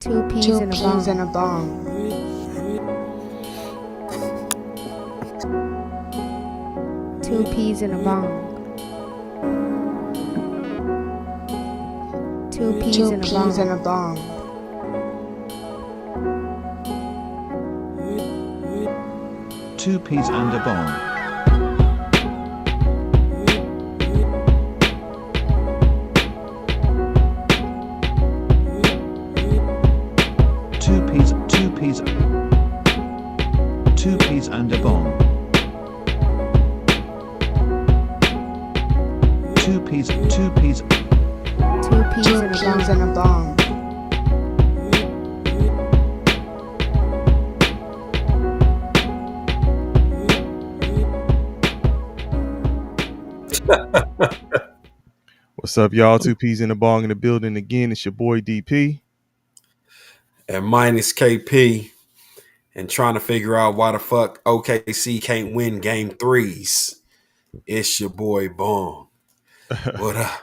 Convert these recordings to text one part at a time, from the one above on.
Two peas Two in a peas bong. in a bong. Two peas in a bong. Two peas Two in a peas in bong. a bong. Two peas and a bong. Two peas and a bong. Two peas. Two peas Two in a peas bong. in a bong. What's up, y'all? Two Peas in the Bong in the building again. It's your boy DP. And mine is KP, and trying to figure out why the fuck OKC can't win game threes. It's your boy Bong. What up?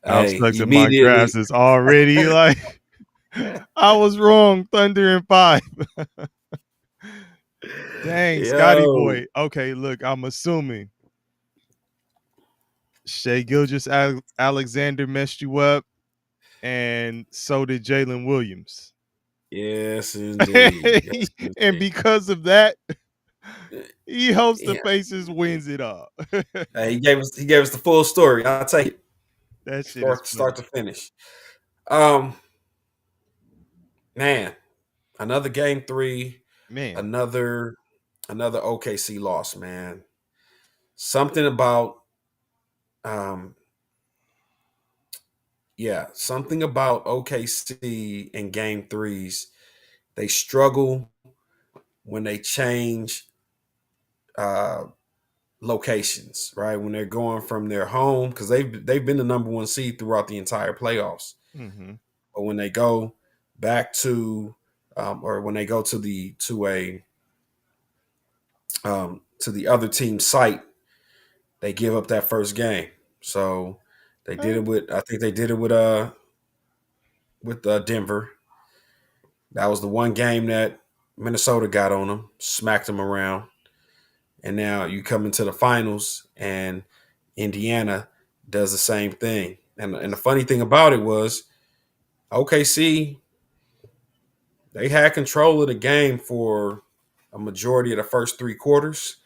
I'm Hey, stuck in my immediately. grasses already. Like, I was wrong. Thunder and 5. Dang, Scotty Yo. boy. Okay, look, I'm assuming Shea Alexander messed you up, and so did Jalen Williams. Yes, indeed. Yes, And indeed. because of that, he hopes the Yeah. Pacers wins it all. Hey, he gave us the full story. I'll take it. That shit is Start funny. to finish. Um, man, another game three, Man. another OKC loss, man. Something about um something about OKC in game threes. They struggle when they change uh, locations, right? When they're going from their home, because they've been the number one seed throughout the entire playoffs. Mm-hmm. But when they go back to, or when they go to the other team's site, they give up that first game. So they did it with, I think they did it with Denver. That was the one game that Minnesota got on them, smacked them around. And now you come into the finals and Indiana does the same thing. And the funny thing about it was OKC, they had control of the game for a majority of the first three quarters.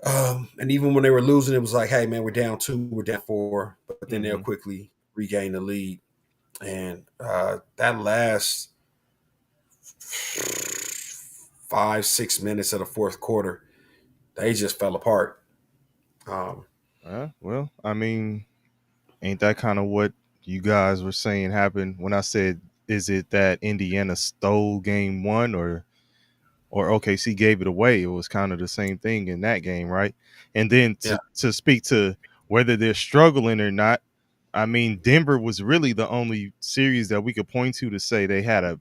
And even when they were losing, it was like, hey, man, we're down 2, we're down 4. But then they'll Mm-hmm. quickly regain the lead. And that last 5-6 minutes of the fourth quarter, they just fell apart. Well, I mean, ain't that kind of what you guys were saying happened when I said, is it that Indiana stole game one or OKC gave it away? It was kind of the same thing in that game, right? And then Yeah. to speak to whether they're struggling or not, I mean, Denver was really the only series that we could point to say they had a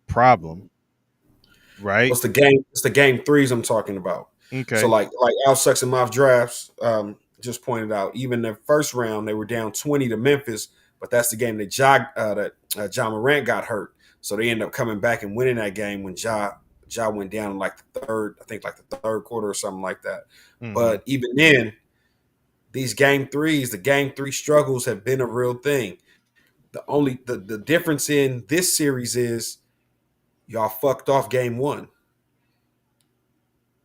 problem, right? It's the game threes I'm talking about. So Okay. like Al Sucks and Mouth Drafts just pointed out, even the first round they were down 20 to Memphis, but that's the game that Ja Morant got hurt. So they ended up coming back and winning that game when Ja went down in like the third quarter or something like that. Mm-hmm. But even then, these the game three struggles have been a real thing. The difference in this series is y'all fucked off game one. Yeah.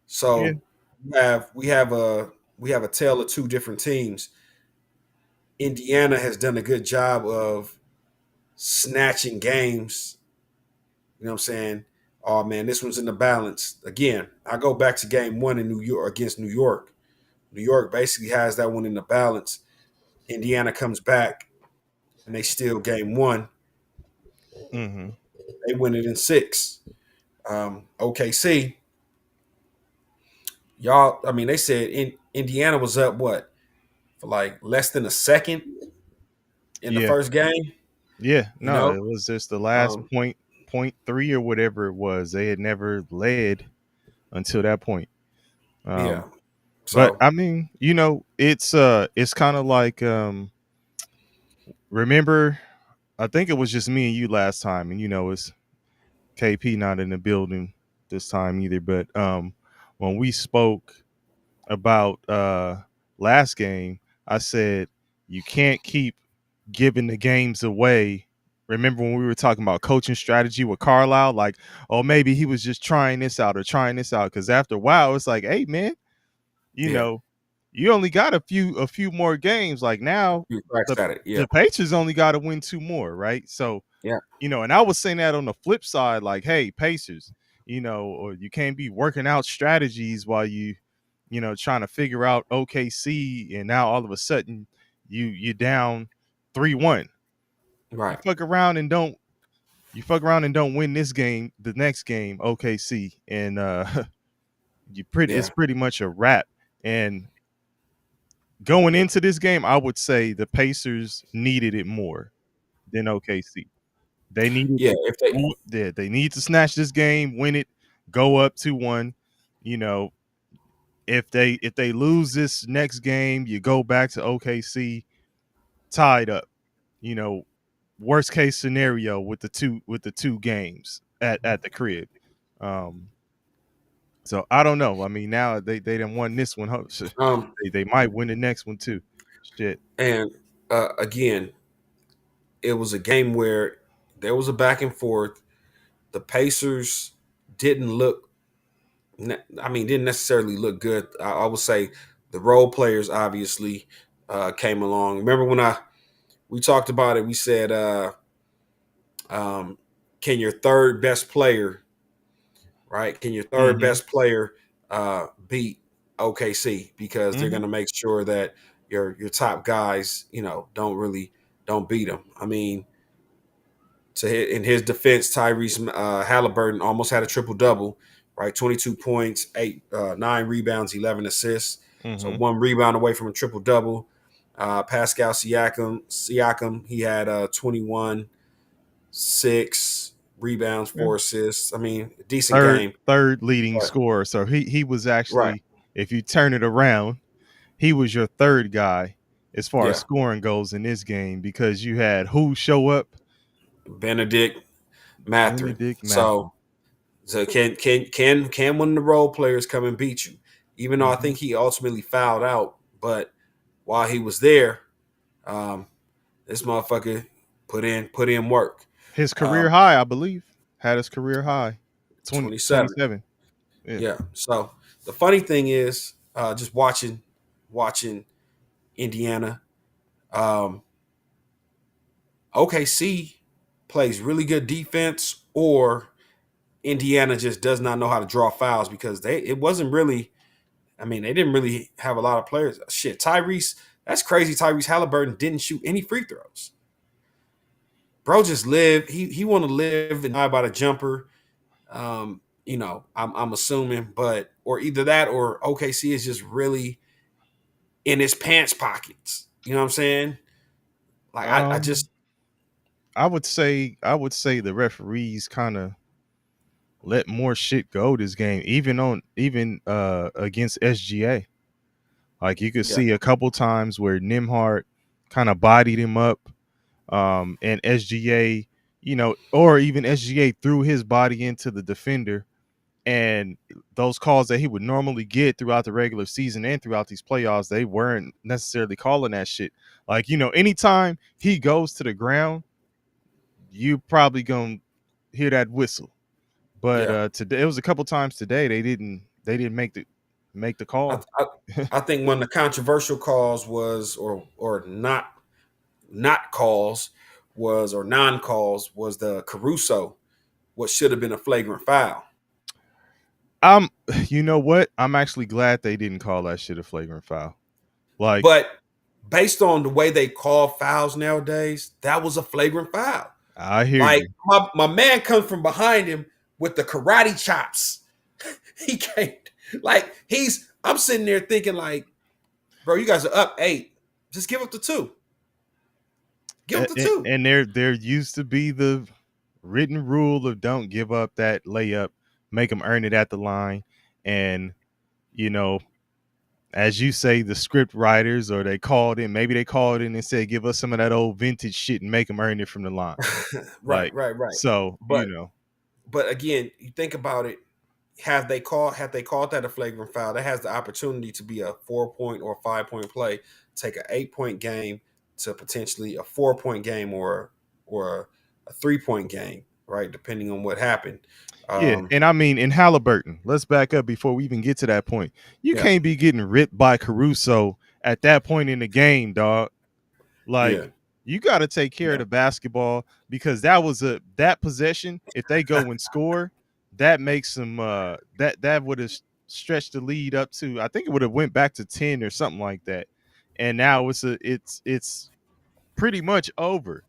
So we have a tale of two different teams. Indiana has done a good job of snatching games. You know what I'm saying? Oh man, this one's in the balance. Again, I go back to game one in New York against New York. New York basically has that one in the balance. Indiana comes back and they steal game one. Mm-hmm. They win it in 6. OKC, y'all. I mean, they said Indiana was up what for like less than a second in the Yeah. first game. Yeah. You No, know, it was just the last um, point three or whatever it was. They had never led until that point. yeah. But So I mean, it's kind of like remember I think it was just me and you last time, and it's KP not in the building this time either. But when we spoke about last game, I said you can't keep giving the games away. Remember when we were talking about coaching strategy with Carlisle? Like, oh, maybe he was just trying this out or trying this out. Because after a while, it's like, hey, man, you Yeah, know, you only got a few more games. Like now, you cracks the at it. Yeah, the Pacers only got to win two more, right? So, yeah, and I was saying that on the flip side, like, hey, Pacers, or you can't be working out strategies while trying to figure out OKC, and now all of a sudden you down 3-1. You right. fuck around and don't win this game, the next game, OKC, and it's Yeah, pretty much a wrap. And going into this game, I would say the Pacers needed it more than OKC. They needed yeah. If they they need to snatch this game, win it, go up 2-1. You know, if they lose this next game, you go back to OKC tied up. You know, worst case scenario with the two games at the crib. Um, so I don't know. I mean, now they didn't won this one. um They might win the next one too. Shit. and again, it was a game where there was a back and forth. The Pacers didn't look. Didn't necessarily look good. I would say the role players obviously came along. Remember when we talked about it? We said, um, "Can your third best player, right? Can your third Mm-hmm. best player beat OKC because they're Mm-hmm. going to make sure that your top guys, don't beat them." In his defense, Tyrese Halliburton almost had a triple double, right? 22 points, 9 rebounds, 11 assists. So Mm-hmm. one rebound away from a triple double. Pascal Siakam, he had 21, 6 rebounds, Yeah. 4 assists. Decent Third game. third leading But, scorer. So he was right. actually, if you turn it around, he was your third guy as far as Yeah. scoring goes in this game, because you had who show up? Benedict Mathurin. Benedict So Matthew. can one of the role players come and beat you? Even though I Hmm. think he ultimately fouled out, but while he was there, um, this motherfucker put in work. His career Um, high, I believe, had his career high 27. 27. Yeah. Yeah. So the funny thing is, just watching Indiana, um, OKC plays really good defense, or Indiana just does not know how to draw fouls because it wasn't really. They didn't really have a lot of players. Shit, Tyrese, that's crazy. Tyrese Halliburton didn't shoot any free throws. Bro just live. He want to live and die by the jumper. I'm assuming, but or either that or OKC is just really in his pants pockets. You know what I'm saying? Like I Um, just I would say the referees kind of let more shit go this game, even against SGA. Like you could yeah see a couple times where Nimhart kind of bodied him up, and SGA, or even SGA threw his body into the defender, and those calls that he would normally get throughout the regular season and throughout these playoffs, they weren't necessarily calling that shit. Like, anytime he goes to the ground, you probably gonna hear that whistle. But yeah. today, it was a couple times today they didn't make the I, call. I I think one of the controversial calls was or not calls was or non calls was the Caruso, what should have been a flagrant foul. I'm you know what? I'm actually glad they didn't call that shit a flagrant foul. Like, But based on the way they call fouls nowadays, that was a flagrant foul. I hear Like you. my man comes from behind him with the karate chops. He can't I'm sitting there thinking like, bro, you guys are up 8. Just give up the 2. Give up the 2. And there used to be the written rule of don't give up that layup, make them earn it at the line. And you know as you say, the script writers, or maybe they called in and said, give us some of that old vintage shit and make them earn it from the line. Right, Like, right, right. so, But but again, you think about it. Have they called that a flagrant foul? That has the opportunity to be a 4 point or 5 point play, take an 8 point game to potentially a 4 point game or a 3 point game, right? Depending on what happened. yeah. Um, And I mean, in Halliburton, let's back up before we even get to that point. You yeah, can't be getting ripped by Caruso at that point in the game, dog. yeah, Like, you got to take care of yeah, the basketball, because that possession, if they go and score, that makes them that would have stretched the lead up to, I think it would have went back to 10 or something like that. And now it's pretty much over.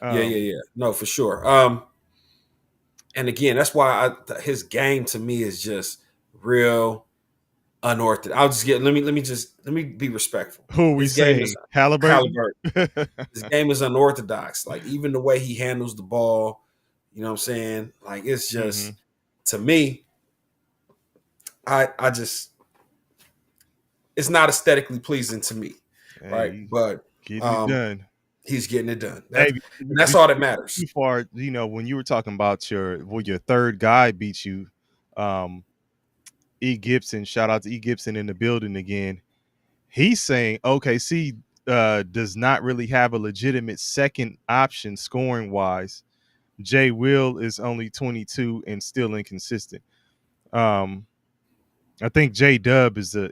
yeah, Um yeah, yeah. No, for sure. And again, that's why his game to me is just real unorthodox. I'll just get let me be respectful. who are we His game saying? is Halliburton? Halliburton. His game is unorthodox. Like even the way he handles the ball, you know what I'm saying? Like it's Hmm. just to me, I just it's not aesthetically pleasing to me, Hey, right? he's But getting it done. he's getting it done. Hey, And that's all that matters. too far, when you were talking about your third guy beat you, um, E. Gibson, shout out to E. Gibson in the building again. He's saying OKC does not really have a legitimate second option scoring wise. Jay Will is only 22 and still inconsistent. Um, I think J Dub is the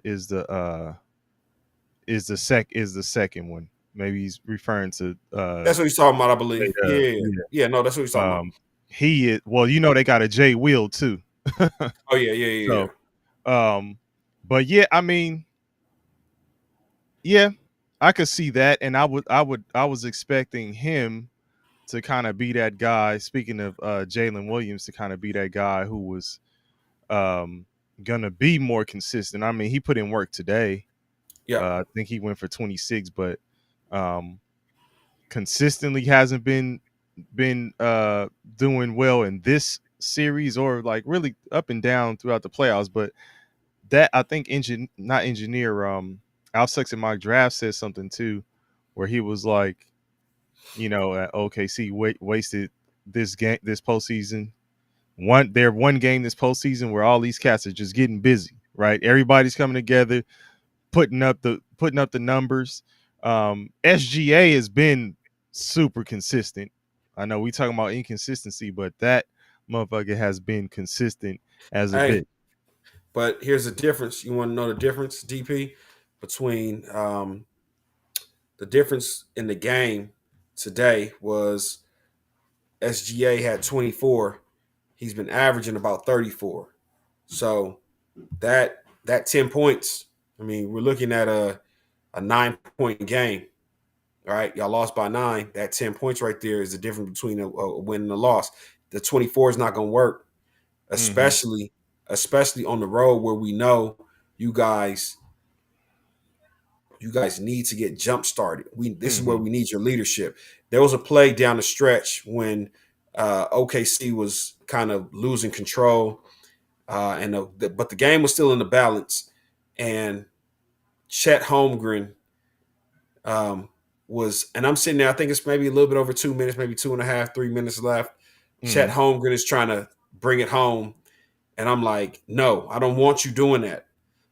second one. Maybe he's referring to That's what he's talking about, I J believe. Yeah, Dub. yeah, yeah. Yeah. Yeah, no, that's what he's talking about. He is, well, they got a J Will too. Oh yeah, yeah, yeah, yeah. So, but yeah, I mean, yeah, I could see that, and I was expecting him to kind of be that guy. Speaking of Jalen Williams, to kind of be that guy who was um gonna be more consistent. I mean, he put in work today. Yeah. I think he went for 26, but um consistently hasn't been doing well in this series, or like really up and down throughout the playoffs. But that, I think, not engineer, Al Sexton in my draft said something too, where he was like, at OKC wasted this postseason. One game this postseason where all these cats are just getting busy, right? Everybody's coming together, putting up the numbers. SGA has been super consistent. I know we talking about inconsistency, but that motherfucker has been consistent as a Hey, bit. but here's the difference. You want to know the difference, DP, between the difference in the game today was SGA had 24. He's been averaging about 34. So that 10 points, I mean, we're looking at a 9 point game. All right. Y'all lost by 9. That 10 points right there is the difference between a win and a loss. The 24 is not going to work, Mm-hmm. especially on the road where we know you guys need to get jump started. This is where Mm-hmm. we need your leadership. There was a play down the stretch when OKC was kind of losing control, but the game was still in the balance, and Chet Holmgren and I'm sitting there. I think it's maybe a little bit over 2 minutes, maybe 2.5, 3 minutes left. Chet Mm-hmm. Holmgren is trying to bring it home, and I'm like, no, I don't want you doing that.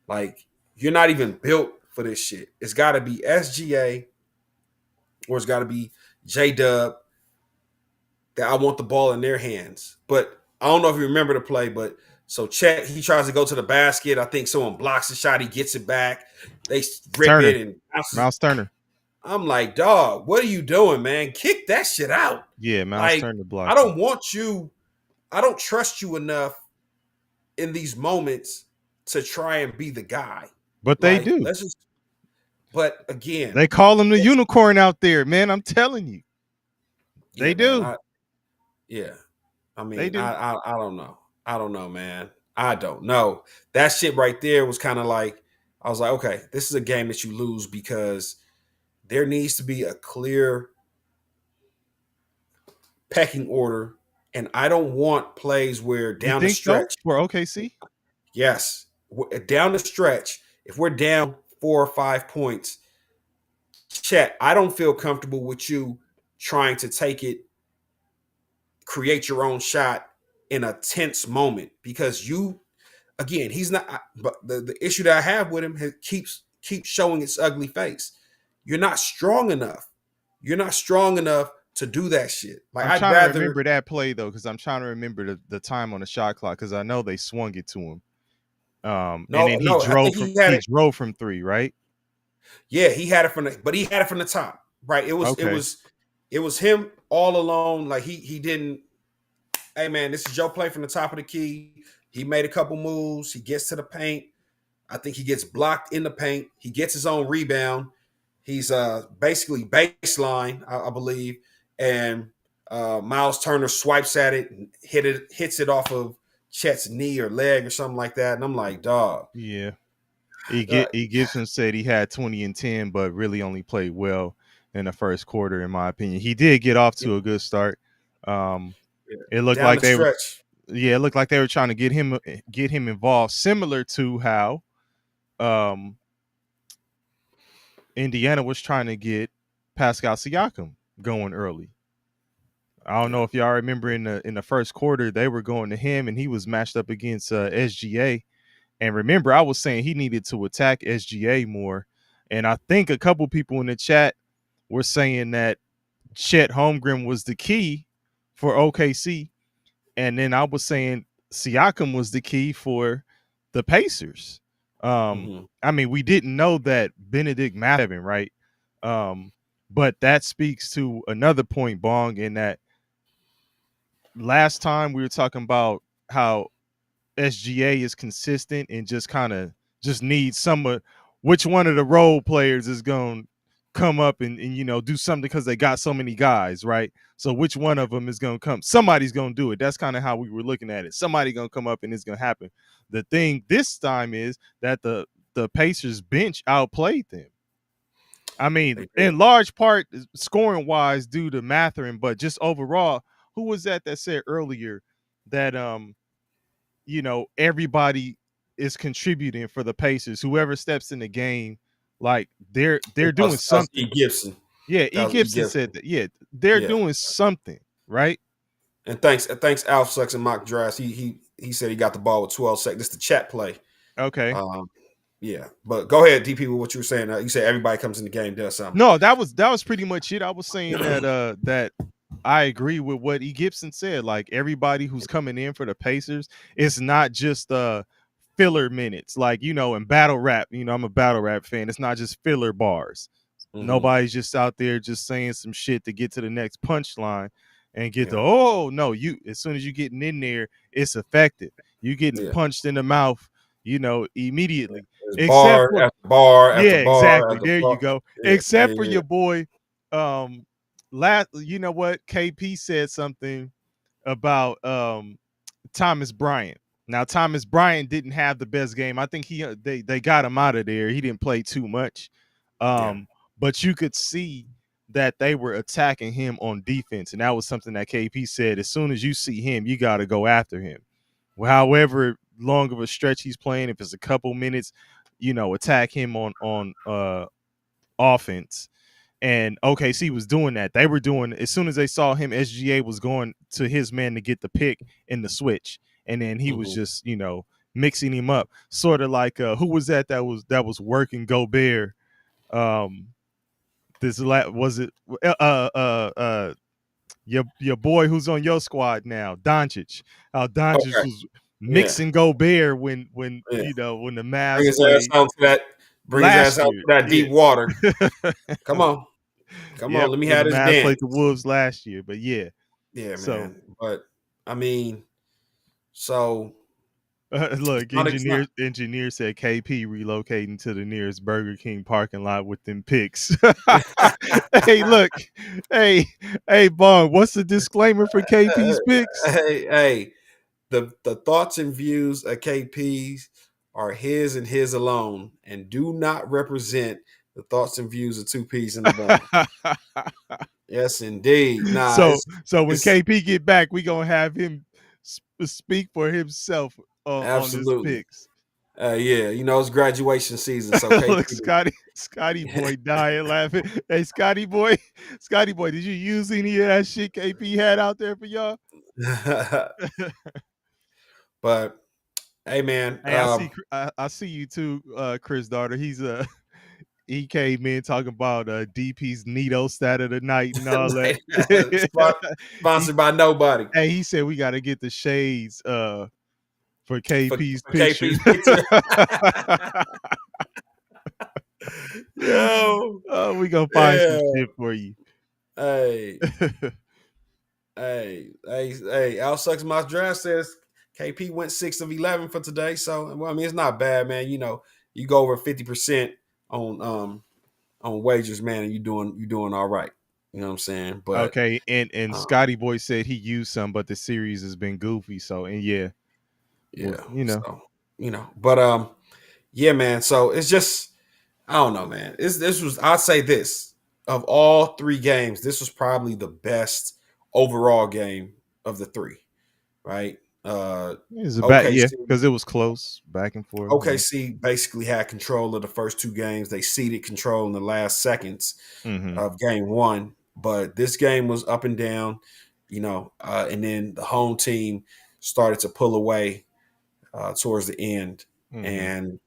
Like, you're not even built for this shit. It's got to be SGA or it's got to be J Dub that I want the ball in their hands. But I don't know if you remember the play, but so Chet, he tries to go to the basket. I think someone blocks the shot. He gets it back. They rip Turner, it and Miles Turner. I'm like, dog, what are you doing, man? Kick that shit out. Yeah, Miles Like, Turner I blocked it. don't want you. I don't trust you enough in these moments to try and be the guy. But they Like, do. let's just. But again, They call him the unicorn out there, man. I'm telling you, they yeah, man. do. Yeah. I They mean, do. I don't know. I don't know, man. I don't know. That shit right there was kind of like I was like, okay, this is a game that you lose because there needs to be a clear pecking order, and I don't want plays where You down the think so stretch, for OKC? yes, down the stretch, If we're down 4 or 5 points, Chet, I don't feel comfortable with you trying to take it, create your own shot in a tense moment because you, again, he's not. But the issue that I have with him keeps showing its ugly face. You're not strong enough. You're not strong enough to do that shit. Like I'm I'd trying to rather remember that play though, because I'm trying to remember the time on the shot clock because I know they swung it to him. And then no. I think he had he it. drove from 3, right? Yeah, he had it but he had it from the top. Right. Okay. It was him all alone. Like he didn't. Hey man, this is your play from the top of the key. He made a couple moves. He gets to the paint. I think he gets blocked in the paint. He gets his own rebound. He's basically baseline, I believe, and Miles Turner swipes at it and hits it off of Chet's knee or leg or something like that. And I'm like, dog. Yeah. Uh, E. Gibson said he had 20 and 10, but really only played well in the first quarter, in my opinion. He did get off to a good start. It looked down like the they were, stretch. it looked like they were trying to get him involved, similar to how um, Indiana was trying to get Pascal Siakam going early. I don't know if y'all remember in the first quarter they were going to him and he was matched up against SGA. And remember, I was saying he needed to attack SGA more. And I think a couple people in the chat were saying that Chet Holmgren was the key for OKC. And then I was saying Siakam was the key for the Pacers. I mean, we didn't know that Benedict Mathurin, right? But that speaks to another point, Bong, in that last time we were talking about how SGA is consistent and just kind of just needs someone. Which one of the role players is going to come up and do something because they got so many guys, right? So which one of them is going to come? Somebody's going to do it. That's kind of how we were looking at it. Somebody going to come up and it's going to happen. The thing this time is that the Pacers bench outplayed them. I mean, in large part, scoring wise, due to Mathurin, but just overall, who was that said earlier that everybody is contributing for the Pacers. Whoever steps in the game, like they're doing something. E. Gibson. Yeah, E. Gibson said that. Yeah, they're doing something, right? And thanks Alf Sucks and Mock Drafts. He said he got the ball with 12 seconds. This is the chat play. Okay. Yeah, but go ahead, DP, with what you were saying. You said everybody comes in the game, does something. No, that was pretty much it. I was saying that I agree with what E. Gibson said. Like everybody who's coming in for the Pacers, it's not just filler minutes. Like, in battle rap, I'm a battle rap fan. It's not just filler bars. Nobody's just out there just saying some shit to get to the next punchline and get you as soon as you getting in there, it's effective. You getting punched in the mouth, immediately. Bar after bar after bar. Exactly. After there bar. You go. Except for your boy, you know what? KP said something about Thomas Bryant. Now, Thomas Bryant didn't have the best game. I think they got him out of there. He didn't play too much. But you could see that they were attacking him on defense. And that was something that KP said. As soon as you see him, you got to go after him. Well, however long of a stretch he's playing, if it's a couple minutes, attack him on offense. And OKC was doing that. They were doing, as soon as they saw him, SGA was going to his man to get the pick in the switch. And then he was just, mixing him up. Sort of like who was that was working Gobert? Was it your boy who's on your squad now, Doncic. How Doncic was mixing Gobert when when the Mavs bring his ass out to that deep water. Come on. Let me have this dance. Played the Wolves last year, but yeah, man. But I mean, so look, engineer said KP relocating to the nearest Burger King parking lot with them picks. Hey, look, hey, Bong, what's the disclaimer for KP's picks? Hey, the thoughts and views of KP's are his and his alone, and do not represent the thoughts and views of 2Peez and a Bong. Yes, indeed. So when KP get back, we gonna have him speak for himself on his picks. Yeah, it's graduation season, so Look, KP. Scotty boy dying laughing. Hey, Scotty boy, did you use any of that shit KP had out there for y'all? But hey, man, Hey, I see you too, Chris Daughter. He came in talking about DP's Nito stat of the night and all that. he sponsored by nobody Hey, he said we got to get the shades for KP's for picture. KP's picture. Yo, We gonna find some yeah. shit for you. Hey, hey. Al Sucks My Draft says KP went 6 of 11 for today. So, well, I mean, it's not bad, man. You go over 50% on wagers, man, and you doing all right. You know what I'm saying? But Okay, and um, Scotty Boy said he used some, but the series has been goofy. So, and yeah, well, yeah. So but yeah, man. So it's just I don't know, man. This was I'd say this of all three games, this was probably the best overall game of the three, right? it's a bat, yeah, OKC because it was close, back and forth. Yeah. OKC basically had control of the first two games. They ceded control in the last seconds Mm-hmm. of game one, but this game was up and down, and then the home team started to pull away towards the end, Mm-hmm. and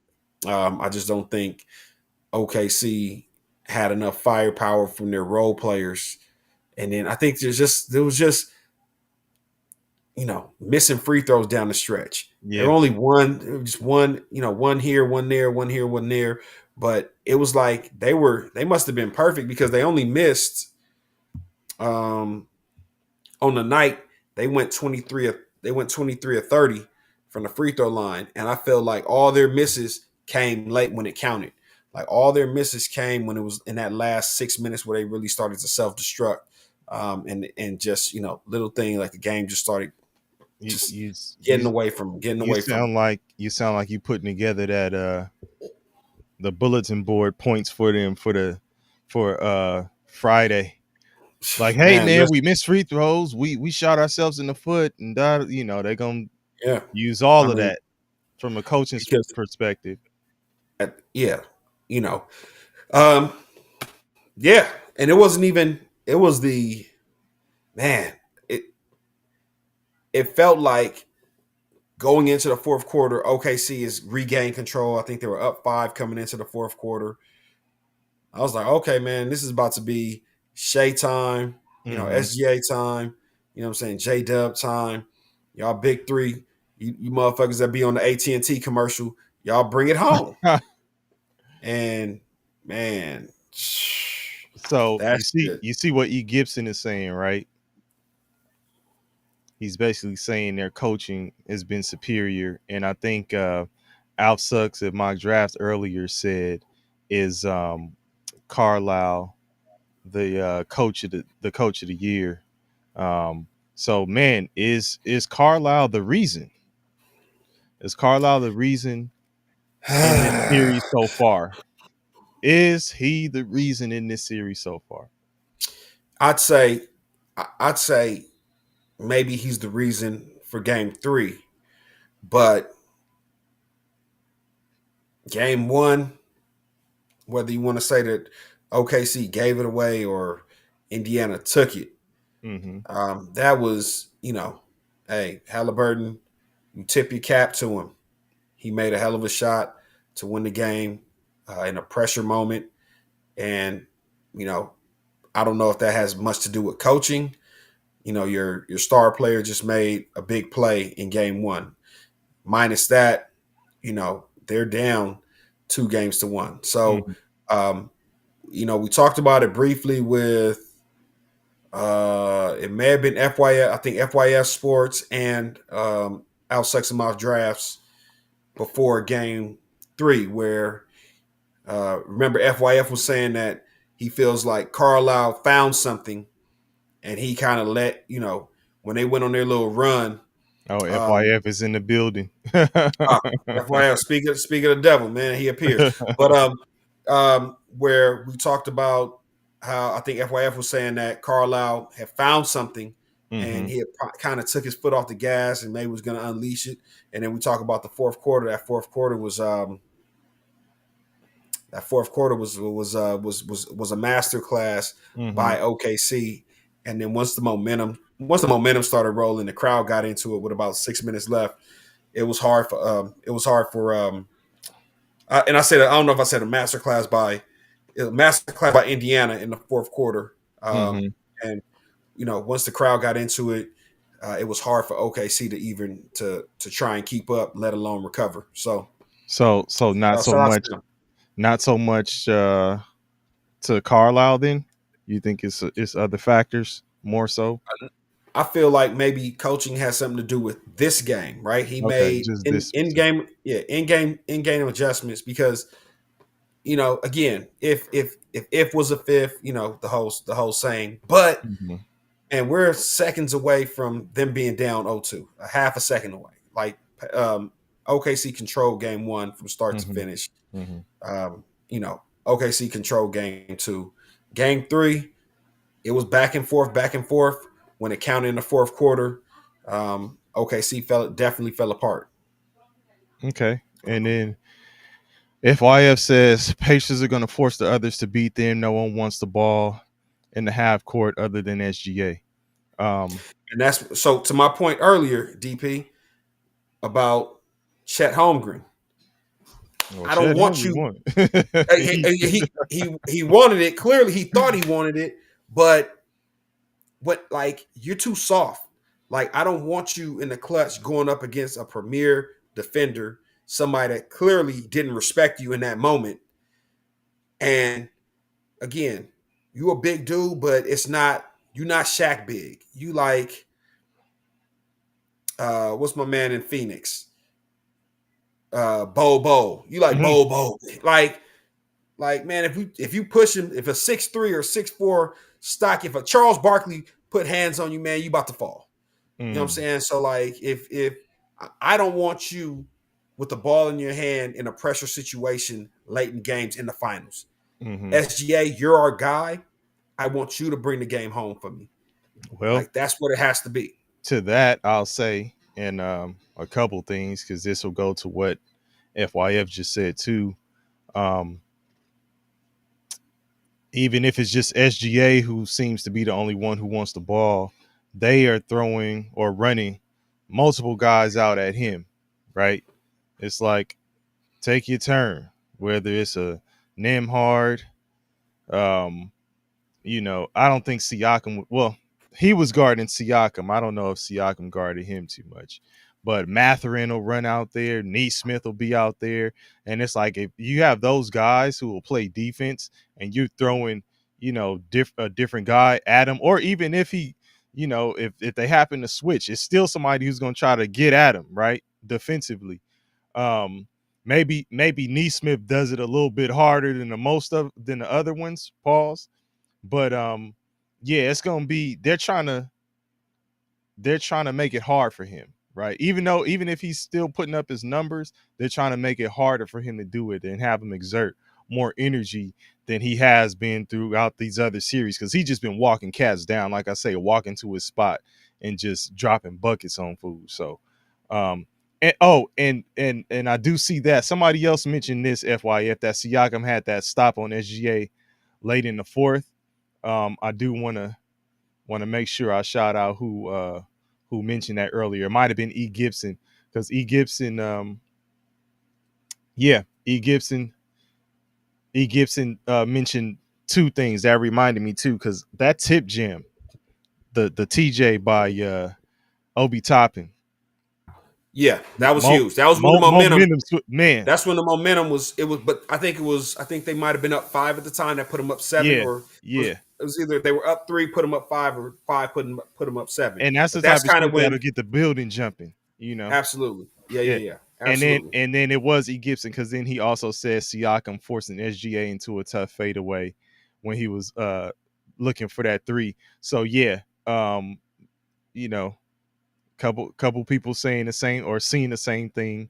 I just don't think OKC had enough firepower from their role players, and then I think there was just missing free throws down the stretch. There Yeah. were only just one, one here, one there, one here, one there. But it was like they must have been perfect because they only missed um on the night they went 23 or 30 from the free throw line. And I feel like all their misses came late when it counted. Like all their misses came when it was in that last 6 minutes where they really started to self-destruct. And just, little thing like the game just started You just you getting you away from you sound like you putting together that the bulletin board points for them for Friday. Like, hey man. man, Listen, we missed free throws. We shot ourselves in the foot, and that they're gonna yeah, use I all of mean that from a coaching because perspective. yeah, you know, um, yeah, and it wasn't even. It was the man. It it felt like going into the fourth quarter, OKC is regained control. I think they were up 5 coming into the fourth quarter. I was like, okay, man, this is about to be Shea time, Mm-hmm. SGA time, what I'm saying, J Dub time. Y'all big three, you motherfuckers that be on the AT&T commercial, y'all bring it home. And man, So that shit. you see what E. Gibson is saying, right? He's basically saying their coaching has been superior, and I think Al Sucks at mock draft earlier said is Carlisle the coach of the year. So man, is Carlisle the reason? Is Carlisle the reason in this series so far? Is he the reason in this series so far? I'd say, I'd say maybe he's the reason for game 3, but game 1, whether you want to say that OKC gave it away or Indiana took it, Mm-hmm. that was, hey, Halliburton, you tip your cap to him. He made a hell of a shot to win the game in a pressure moment. And, you know, I don't know if that has much to do with coaching. Your star player just made a big play in game 1. Minus that, they're down 2-1. So, Mm-hmm. um, we talked about it briefly with it may have been FYS, I think FYS Sports and Al Sexamoff Drafts before game 3, where remember FYF was saying that he feels like Carlisle found something and he kind of let, when they went on their little run. Oh, Um, FYF is in the building. FYF, speaking of the devil, man, he appears. But where we talked about how I think FYF was saying that Carlisle had found something and Mm-hmm. he kind of took his foot off the gas and maybe was going to unleash it. And then we talk about the fourth quarter. That fourth quarter was a master class Mm-hmm. by OKC. And then once the momentum started rolling, the crowd got into it with about 6 minutes left. And I don't know if I said a master class by Indiana in the fourth quarter. Mm-hmm. And once the crowd got into it, it was hard for OKC to even to try and keep up, let alone recover. So So not so shout out to much, them. not so much to Carlisle. Then you think it's other factors more so? I feel like maybe coaching has something to do with this game, right? He Okay, made just this in specific. game, yeah, in game adjustments because again, if was a fifth, the whole saying, but Mm-hmm. and we're seconds away from them being down 0-2, a half a second away. Like OKC controlled game one from start to Mm-hmm. finish. Mm-hmm. OKC controlled game two. Game three, it was back and forth, back and forth. When it counted in the fourth quarter, OKC definitely fell apart. Okay, and then FYF says Pacers are going to force the others to beat them. No one wants the ball in the half court other than SGA. And that's so to my point earlier, DP, about Chet Holmgren. Well, I don't Chet want Henry you. won. He wanted it. Clearly, he thought he wanted it, but like you're too soft. Like I don't want you in the clutch going up against a premier defender, somebody that clearly didn't respect you in that moment. And again, you a big dude, but you're not Shaq big. You like what's my man in Phoenix? Bo. You like Mhm, Bo. Like man, if you push him, if a 6'3" or 6'4" stock, if a Charles Barkley put hands on you, man, you about to fall. You know what I'm mm, saying? So like if I don't want you with the ball in your hand in a pressure situation late in games in the finals. mhm. SGA, you're our guy. I want you to bring the game home for me. Well, Like that's what it has to be. to that I'll say, and a couple things because this will go to what FYF just said too. Um, Even if it's just SGA who seems to be the only one who wants the ball, they are throwing or running multiple guys out at him, right? It's like take your turn, whether it's a Nemhard, um, I don't think Siakam. Well, he was guarding Siakam. I don't know if Siakam guarded him too much, but Matherin will run out there. Neesmith will be out there, and it's like if you have those guys who will play defense, and you're throwing, a different guy at him, or even if he, if they happen to switch, it's still somebody who's going to try to get at him, right, defensively. Um, maybe Neesmith does it a little bit harder than the other ones. Pause. But yeah, it's gonna be they're trying to make it hard for him, right? Even if he's still putting up his numbers, they're trying to make it harder for him to do it and have him exert more energy than he has been throughout these other series because he's just been walking cats down, like I say, walking to his spot and just dropping buckets on food. So and I do see that somebody else mentioned this FYF that Siakam had that stop on SGA late in the fourth. I do want to make sure I shout out who mentioned that earlier. It might have been E. Gibson because E. Gibson, yeah, E. Gibson mentioned two things that reminded me too because that tip jam, the TJ by Obi Toppin, Yeah, that was mo, huge. That was when the momentum. momentum, man, That's when the momentum was. It was, but I think it was. I think they might have been up 5 at the time. That put them up 7, yeah, or yeah. it was either they were up 3, put them up 5, or 5 put them up 7. And that's But the that's type of kind of shit that'll when get the building jumping. absolutely, Yeah. yeah, And then absolutely. and then it was E. Gibson because then he also said Siakam forcing SGA into a tough fadeaway when he was looking for that three. So yeah, you know, couple people saying the same or seeing the same thing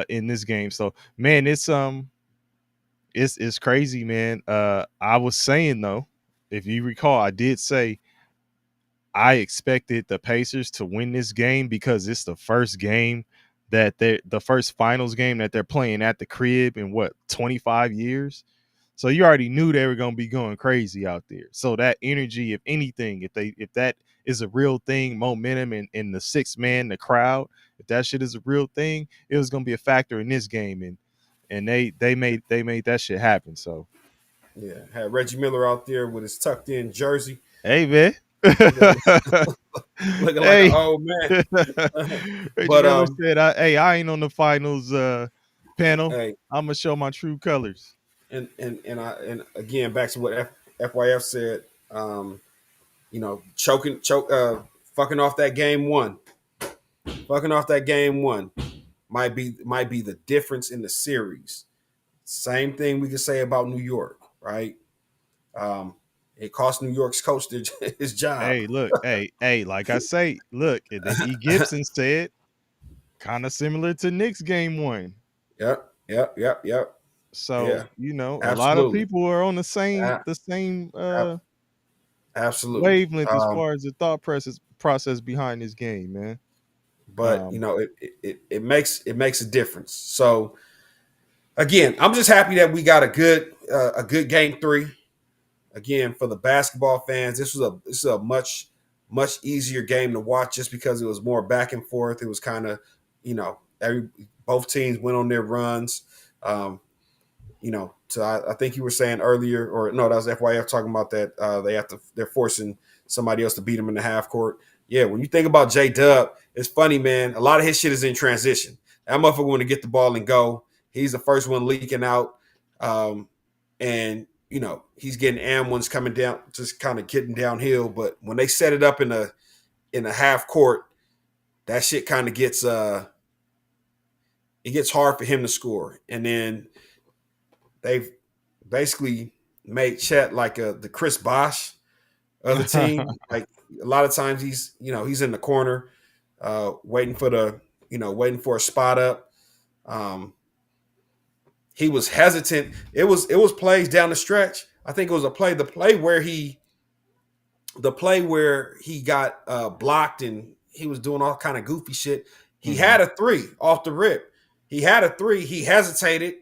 in this game. So man, it's crazy, man. I was saying though, if you recall, I did say I expected the Pacers to win this game because it's the first game that they're the first finals game that they're playing at the crib in what 25 years. So you already knew they were gonna be going crazy out there. So that energy, if anything, if that is a real thing, momentum in the six man, the crowd, if that shit is a real thing, it was gonna be a factor in this game, and they made that shit happen. So Yeah, had Reggie Miller out there with his tucked in jersey, hey man. looking, looking like an Hey. old man. Reggie But Miller said, hey, I ain't on the finals panel. hey, I'm gonna show my true colors. and again, back to what FYF said. Fucking off that game one, fucking off that game one might be the difference in the series. Same thing we could say about New York, right? Um, it cost New York's coach his job. Hey, look, hey, like I say, look, and then E. Gibson said, kind of similar to Knicks game one. Yep. So, Yeah, a lot of absolutely. people are on the same A- ab- absolutely. wavelength as far as the thought process behind this game, man. But it makes a difference. So again, I'm just happy that we got a good game three. Again, for the basketball fans, this is a much easier game to watch just because it was more back and forth. It was kind of, both teams went on their runs. So I think you were saying earlier, or no, that was FYF talking about that they're forcing somebody else to beat them in the half court. Yeah, when you think about J Dub, it's funny, man. A lot of his shit is in transition. That motherfucker want to get the ball and go. He's the first one leaking out, and he's getting and ones coming down, just kind of getting downhill. But when they set it up in a half court, that shit kind of gets it gets hard for him to score, and then they've basically made Chet like the Chris Bosh of the team. Like a lot of times he's in the corner, waiting for a spot up. He was hesitant. It was plays down the stretch. I think it was the play where he got blocked and he was doing all kind of goofy shit. He had a three off the rip. He had a three. He hesitated,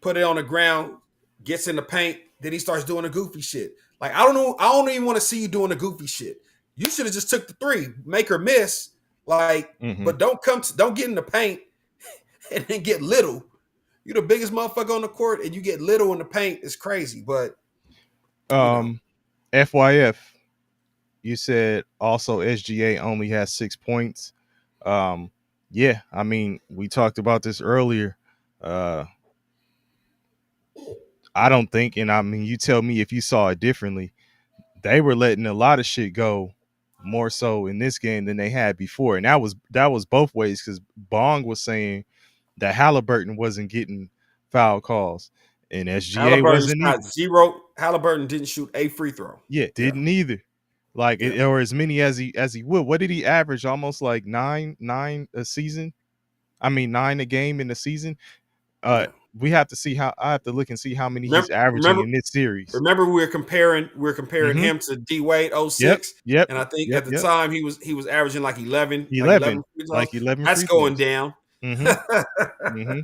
put it on the ground, gets in the paint, then he starts doing the goofy shit. Like, I don't know, I don't even want to see you doing the goofy shit. You should have just took the three, make or miss. Like, but don't get in the paint and then get little. You're the biggest motherfucker on the court and you get little in the paint. It's crazy. But FYF, you said also SGA only has 6 points. Yeah, I mean, we talked about this earlier. I don't think, and I mean, you tell me if you saw it differently. They were letting a lot of shit go more so in this game than they had before, and that was both ways because Bong was saying that Halliburton wasn't getting foul calls, and SGA Halliburton's wasn't got either. zero. Halliburton didn't shoot a free throw. Yeah, Yeah. didn't either. Like or as many as he would. What did he average? Almost like nine a season. I mean 9 a game in the season. Yeah. We have to see how I have to look and see how many he's Remember, averaging remember, in this series. remember we were comparing Mm-hmm. him to D Wade Yep. 06. Yep. And I think Yep. at the Yep. time he was averaging like 11 11, free throws. like 11 That's free going throws. down. Mm-hmm. Mm-hmm.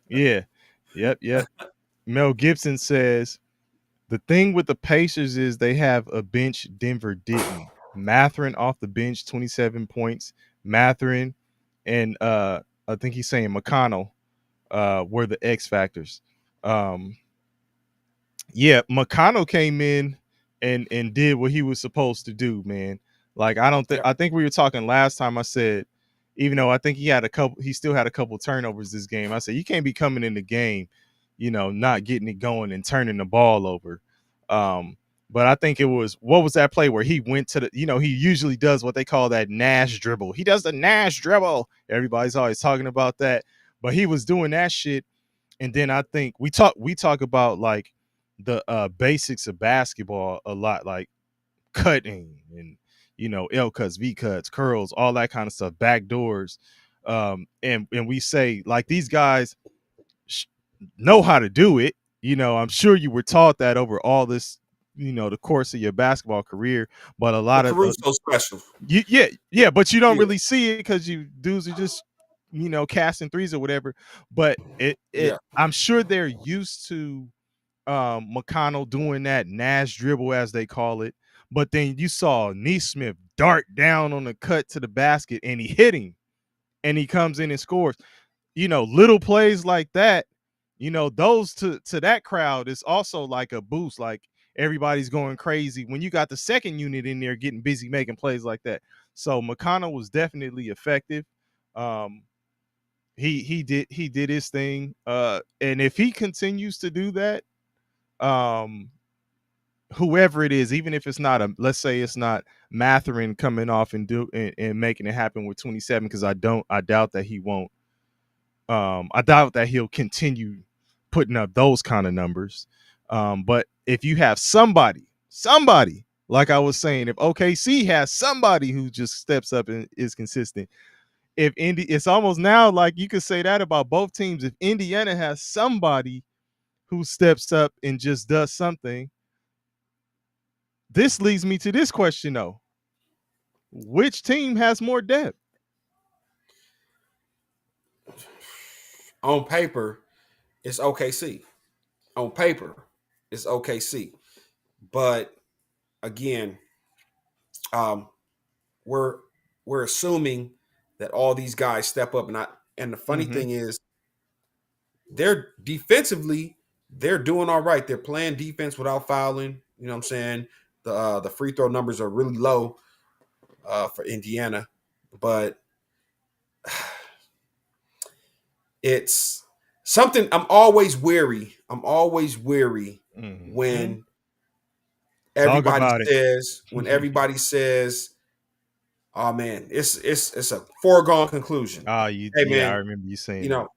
Yeah. Yep. Mel Gibson says the thing with the Pacers is they have a bench Denver didn't. Mathurin off the bench, 27 points. Mathurin and I think he's saying McConnell were the X factors. Yeah, McConnell came in and did what he was supposed to do, man. Like I think we were talking last time. I said, even though I think he still had a couple turnovers this game. I said you can't be coming in the game, not getting it going and turning the ball over. But I think what was that play where he went to he usually does what they call that Nash dribble. He does the Nash dribble. Everybody's always talking about that, but he was doing that shit. And then I think we talk about like the basics of basketball a lot, like cutting and L cuts, V cuts, curls, all that kind of stuff, back doors. And we say like these guys know how to do it. I'm sure you were taught that over all this the course of your basketball career. But a Well, lot of Caruso's special. yeah, but you don't Yeah, really see it because you dudes are just casting threes or whatever. But yeah. I'm sure they're used to McConnell doing that Nash dribble, as they call it. But then you saw Neesmith dart down on the cut to the basket and he hit him and he comes in and scores. Little plays like that, those to that crowd is also like a boost. Like everybody's going crazy when you got the second unit in there getting busy making plays like that. So McConnell was definitely effective. Um, he did his thing. And if he continues to do that, um, whoever it is, even if it's not let's say it's not Matherin coming off and making it happen with 27, because I doubt that he won't. I doubt that he'll continue putting up those kind of numbers. But if you have somebody, like I was saying, if OKC has somebody who just steps up and is consistent, it's almost now like you could say that about both teams. If Indiana has somebody who steps up and just does something, this leads me to this question though. Which team has more depth? On paper, it's OKC. On paper, it's OKC. But again, um, we're we're assuming that all these guys step up, and the funny Mm-hmm. thing is, they're defensively they're doing all right. They're playing defense without fouling. You know what I'm saying? The free throw numbers are really low for Indiana, but it's something I'm always weary. Mm-hmm. When Talk about it. everybody says, "Oh man, it's a foregone conclusion." Hey Yeah, I man, remember you you saying that. know,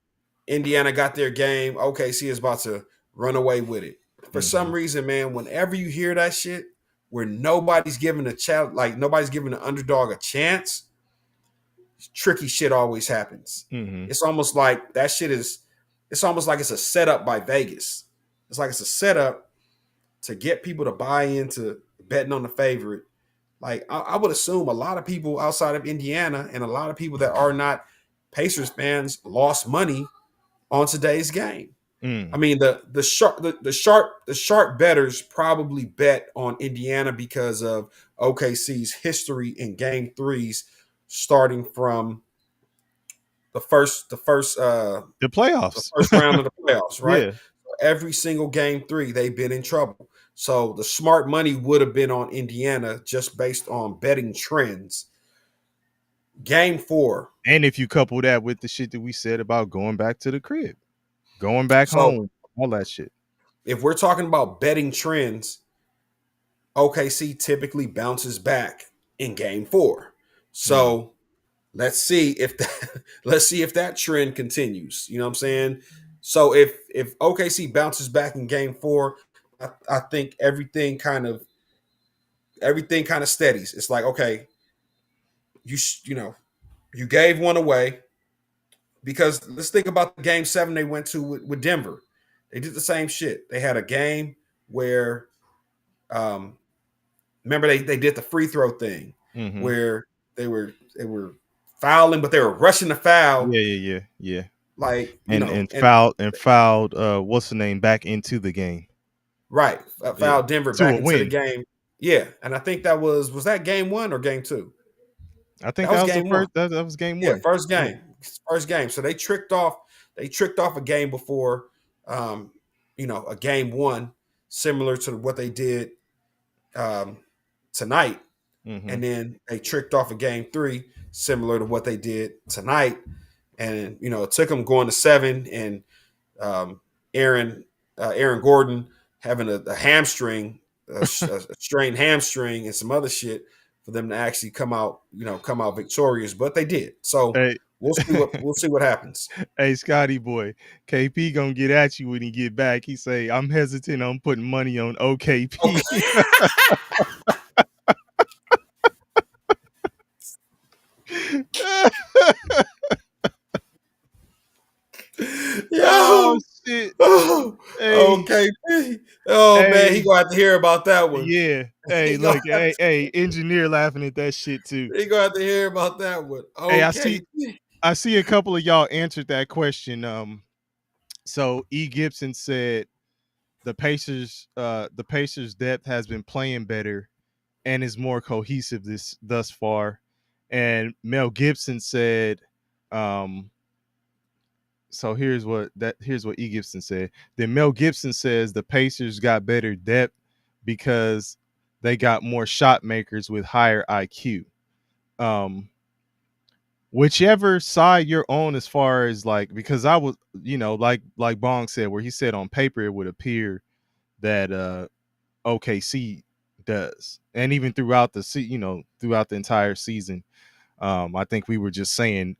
Indiana got their game. OKC is about to run away with it. For Mm-hmm. some reason, man, whenever you hear that shit, where nobody's giving nobody's giving the underdog a chance, tricky shit always happens. Mm-hmm. It's almost like that shit is. It's almost like it's a setup by Vegas. It's like it's a setup to get people to buy into betting on the favorite. Like I would assume a lot of people outside of Indiana and a lot of people that are not Pacers fans lost money on today's game. I Mm. mean the sharp bettors probably bet on Indiana because of OKC's history in game threes, starting from The the playoffs. first round of the playoffs, right? Yeah. Every single game three, they've been in trouble. So the smart money would have been on Indiana just based on betting trends. Game four. And if you couple that with the shit that we said about going back to the crib, going back So home, all that shit. if we're talking about betting trends, OKC typically bounces back in game four. Mm. So let's see if that trend continues. You know what I'm saying? So if OKC bounces back in game four, I think everything kind of steadies. It's like, okay, you gave one away, because let's think about the game seven they went to with Denver. They did the same shit. They had a game where, remember they did the free throw thing Mm-hmm. where they were fouling, but they were rushing the foul. Yeah. Like, And and fouled what's the name back into the game. right, Yeah. fouled Denver To back a into the win. game. Yeah, and I think that was that game one or game two? I think That was that was the game one. first that was game Yeah, one. first Yeah. game. First game. So they tricked off a game before, a game one, similar to what they did um, tonight. Mm-hmm. And then they tricked off a game three, similar to what they did tonight. And it took them going to seven, and um, Aaron Gordon having a hamstring, a strained hamstring, and some other shit for them to actually come out victorious. But they did. So Hey. we'll see what happens. Hey, Scotty boy, KP gonna get at you when he get back. He say, I'm hesitant on putting money on OKP. Okay. Oh Yo. shit. Oh, Hey, okay. Oh man, hey, gonna have to hear about that one. Yeah. Hey, He gonna look, have hey, engineer laughing at that shit too. he gonna have to hear about that one. Hey, Okay. I see a couple of y'all answered that question. So E. Gibson said the Pacers depth has been playing better and is more cohesive thus far. And Mel Gibson said, so here's what E. Gibson said. Then Mel Gibson says the Pacers got better depth because they got more shot makers with higher IQ. Whichever side you're on, as far as like, because I was, like Bong said, where he said on paper it would appear that OKC does, and even throughout throughout the entire season, I think we were just saying,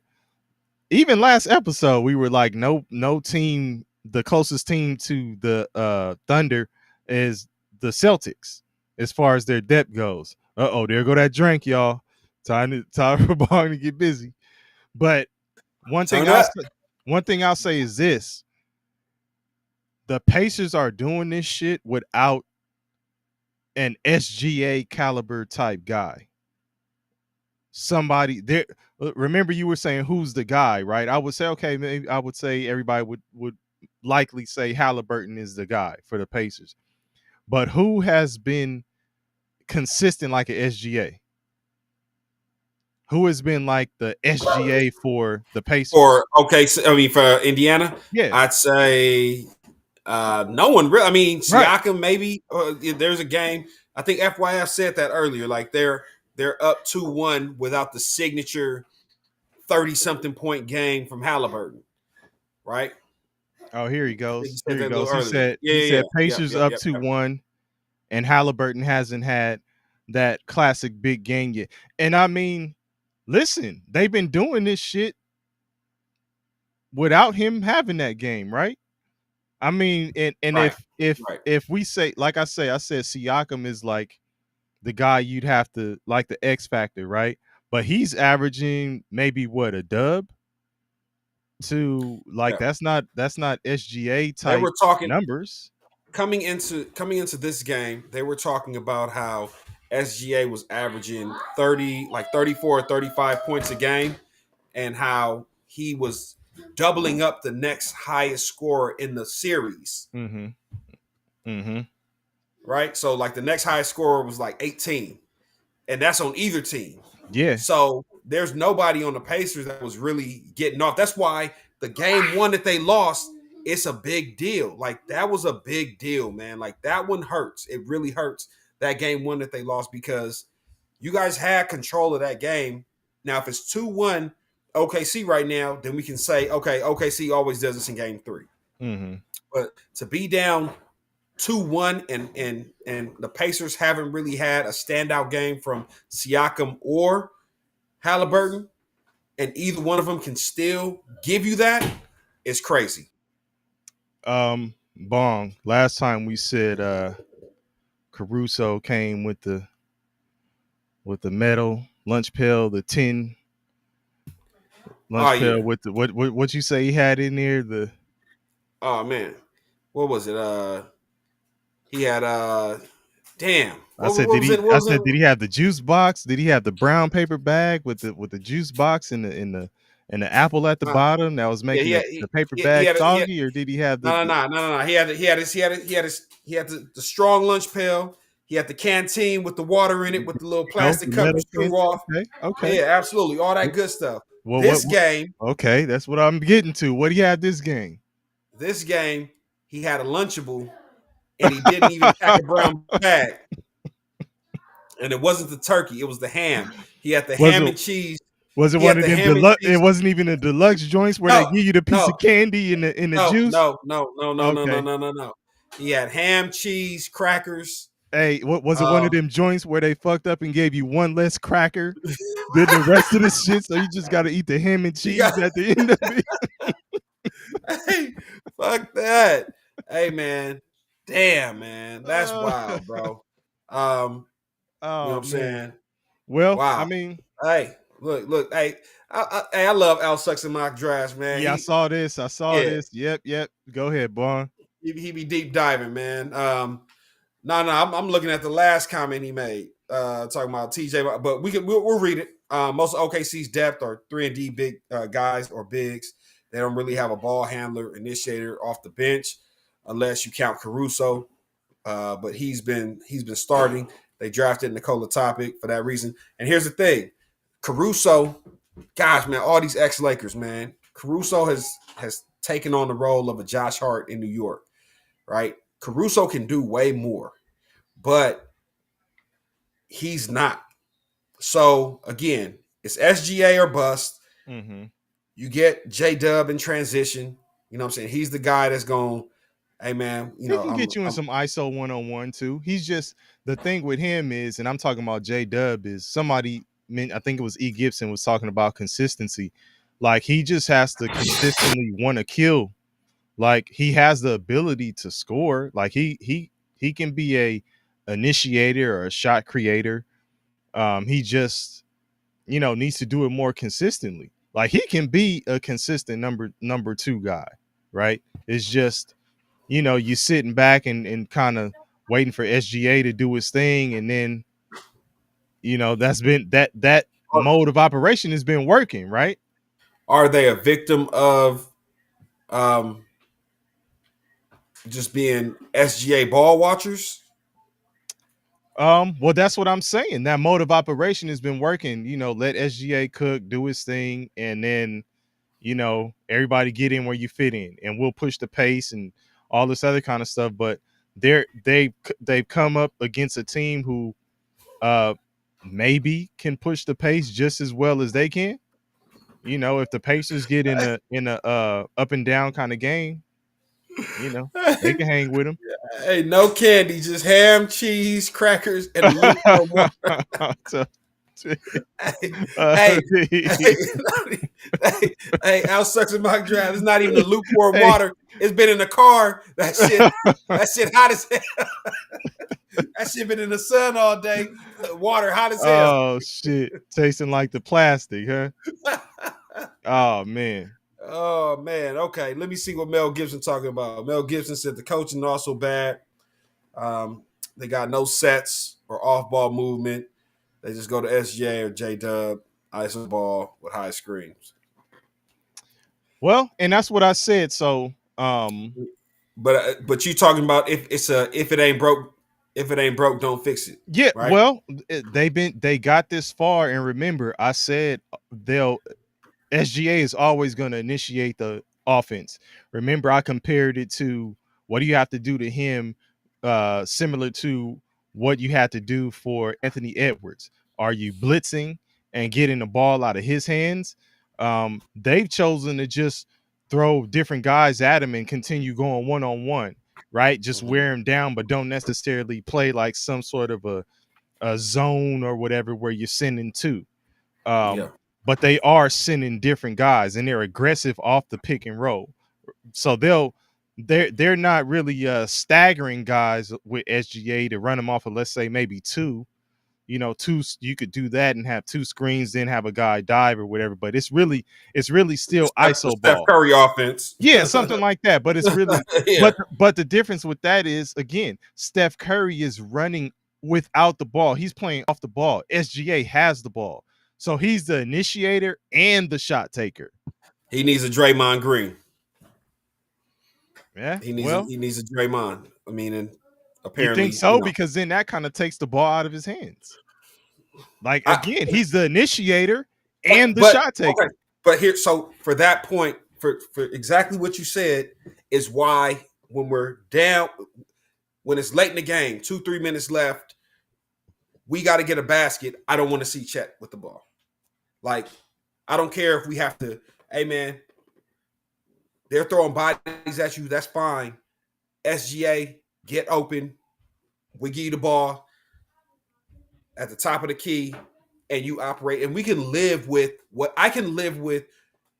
even last episode, we were like, no team, the closest team to the Thunder is the Celtics as far as their depth goes. There go that drink, y'all. Time for Bong to get busy. But one thing Turn up. I'll say is this: the Pacers are doing this shit without an SGA caliber type guy. Somebody there. Remember, you were saying who's the guy, right? I would say, okay, maybe I would say everybody would likely say Halliburton is the guy for the Pacers. But who has been consistent like an SGA? Who has been like the SGA for the Pacers? For for Indiana, Yeah. I'd say no one really. I mean, Right. Siakam maybe. There's a game. I think FYF said that earlier. Like they're up 2-1 without the signature 30-something point game from Halliburton, right? Oh, here he I think he goes. said Here he that a little goes. He earlier. said Yeah. Pacers up 2-1, and Halliburton hasn't had that classic big game yet. And I mean, listen, they've been doing this shit without him having that game, right? I mean, and Right. if we say, like I said Siakam is like the guy you'd have to, like, the X factor, right? But he's averaging maybe what, a dub to, like, Yeah. that's not SGA They type were talking numbers. coming into this game. They were talking about how SGA was averaging 34 or 35 points a game, and how he was doubling up the next highest scorer in the series. Mm-hmm. Mm-hmm. Right? So like the next highest scorer was like 18. And that's on either team. Yeah. So there's nobody on the Pacers that was really getting off. That's why the game one that they lost, it's a big deal. Like that was a big deal, man. Like that one hurts. It really hurts, that game one that they lost, because you guys had control of that game. Now, if it's 2-1 OKC right now, then we can say, okay, OKC always does this in game 3. Mm-hmm. But to be down 2-1 and the Pacers haven't really had a standout game from Siakam or Halliburton, and either one of them can still give you that, it's crazy. Bong, last time we said Caruso came with the metal lunch pail, the tin lunch pail with the what you say he had in there, the oh man, what was it? He had damn. Did he have the juice box? Did he have the brown paper bag with the juice box and the apple at the bottom that was making the paper bag soggy, or did he have the no? He had the strong lunch pail. He had the canteen with the water in it, with the little plastic cup you screw off. Okay. Yeah, absolutely. All that good stuff. Well, game. Okay, that's what I'm getting to. What do you have this game? This game, he had a Lunchable, and he didn't even pack a brown bag. And it wasn't the turkey; it was the ham. He had the ham and cheese. Was it one of them deluxe? It wasn't even a deluxe joints where they give you the piece of candy in the juice. No. He had ham, cheese, crackers. Hey, what was it? One of them joints where they fucked up and gave you one less cracker than the rest of the shit, so you just got to eat the ham and cheese at the end of it. Hey, fuck that. Hey, man. Damn, man. That's wild, bro. You know what I'm saying? Well, wow. I mean, hey, look. Hey, I love Al Sucks and mock drafts, man. Yeah, I saw this. Yep. Go ahead, Bon. He be deep diving, man. No. I'm looking at the last comment he made, talking about TJ. But we'll read it. Most of OKC's depth are 3-and-D big guys or bigs. They don't really have a ball handler, initiator off the bench, unless you count Caruso. But he's been starting. They drafted Nikola Topic for that reason. And here's the thing, Caruso, gosh, man, all these ex-Lakers, man. Caruso has taken on the role of a Josh Hart in New York, right? Caruso can do way more, but he's not. So again, it's SGA or bust. Mm-hmm. You get J Dub in transition. You know what I'm saying? He's the guy that's going, hey man, He can get you in some ISO 1-on-1 too. He's just, the thing with him is, and I'm talking about J Dub, is somebody, I think it was E. Gibson was talking about consistency. Like he just has to consistently want to kill. Like he has the ability to score. Like he can be a initiator or a shot creator. He just, needs to do it more consistently. Like he can be a consistent number two guy, right? It's just, you sitting back and kind of waiting for SGA to do his thing, and then that's been that mode of operation has been working, right? Are they a victim of just being SGA ball watchers? Well, that's what I'm saying. That mode of operation has been working. Let SGA cook, do his thing, and then everybody get in where you fit in, and we'll push the pace and all this other kind of stuff. But they've come up against a team who maybe can push the pace just as well as they can. If the Pacers get in a up and down kind of game, they can hang with them. Hey, no candy, just ham, cheese, crackers, and a lukewarm water. So, hey, Al sucks in my draft. It's not even a lukewarm water. It's been in the car. That shit hot as hell. That shit been in the sun all day. Water hot as hell. Oh shit, tasting like the plastic, huh? Oh man. Oh man. Okay, let me see what Mel Gibson talking about. Mel Gibson said the coaching also bad. They got no sets or off-ball movement. They just go to SJ or J Dub, iso ball with high screens. Well, and that's what I said. So, but you talking about if it ain't broke, don't fix it. Yeah. Right? Well, they got this far, and remember, I said SGA is always going to initiate the offense. Remember, I compared it to what do you have to do to him, similar to what you had to do for Anthony Edwards. Are you blitzing and getting the ball out of his hands? They've chosen to just throw different guys at him and continue going one-on-one, right? Just wear him down, but don't necessarily play like some sort of a zone or whatever where you're sending two. But they are sending different guys, and they're aggressive off the pick and roll. So they're not really staggering guys with SGA to run them off of, let's say, maybe two. Two, you could do that and have two screens, then have a guy dive or whatever. But it's really still ISO ball. Steph Curry offense. Yeah, something like that. But it's really but the difference with that is, again, Steph Curry is running without the ball. He's playing off the ball. SGA has the ball. So he's the initiator and the shot taker. He needs a Draymond Green. Yeah, he needs a Draymond. I mean, and apparently, you think so? Because then that kind of takes the ball out of his hands. Like again, he's the initiator and the shot taker. Okay. But here, so for that point, for exactly what you said, is why when we're down, when it's late in the game, 2-3 minutes left, we got to get a basket. I don't want to see Chet with the ball. Like, I don't care if we have to, hey man, they're throwing bodies at you. That's fine. SGA, get open. We give you the ball at the top of the key and you operate. And we can live with what I can live with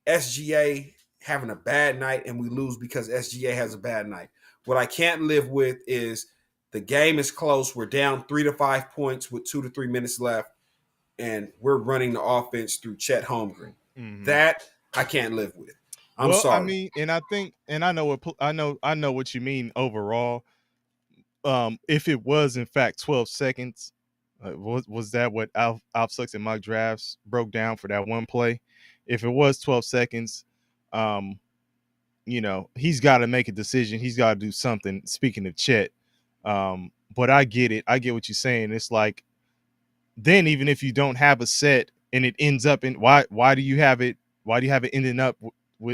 SGA having a bad night and we lose because SGA has a bad night. What I can't live with is the game is close. We're down 3 to 5 points with 2 to 3 minutes left. And we're running the offense through Chet Holmgren. Mm-hmm. That I can't live with. I'm sorry. I mean, and I think, and I know what you mean overall. if it was in fact 12 seconds, was that what Alf Sucks and Mock Drafts broke down for that one play? If it was 12 seconds, um, he's got to make a decision. He's got to do something. Speaking of Chet, but I get it. I get what you're saying. It's like, then even if you don't have a set and it ends up in, why do you have it? Why do you have it ending up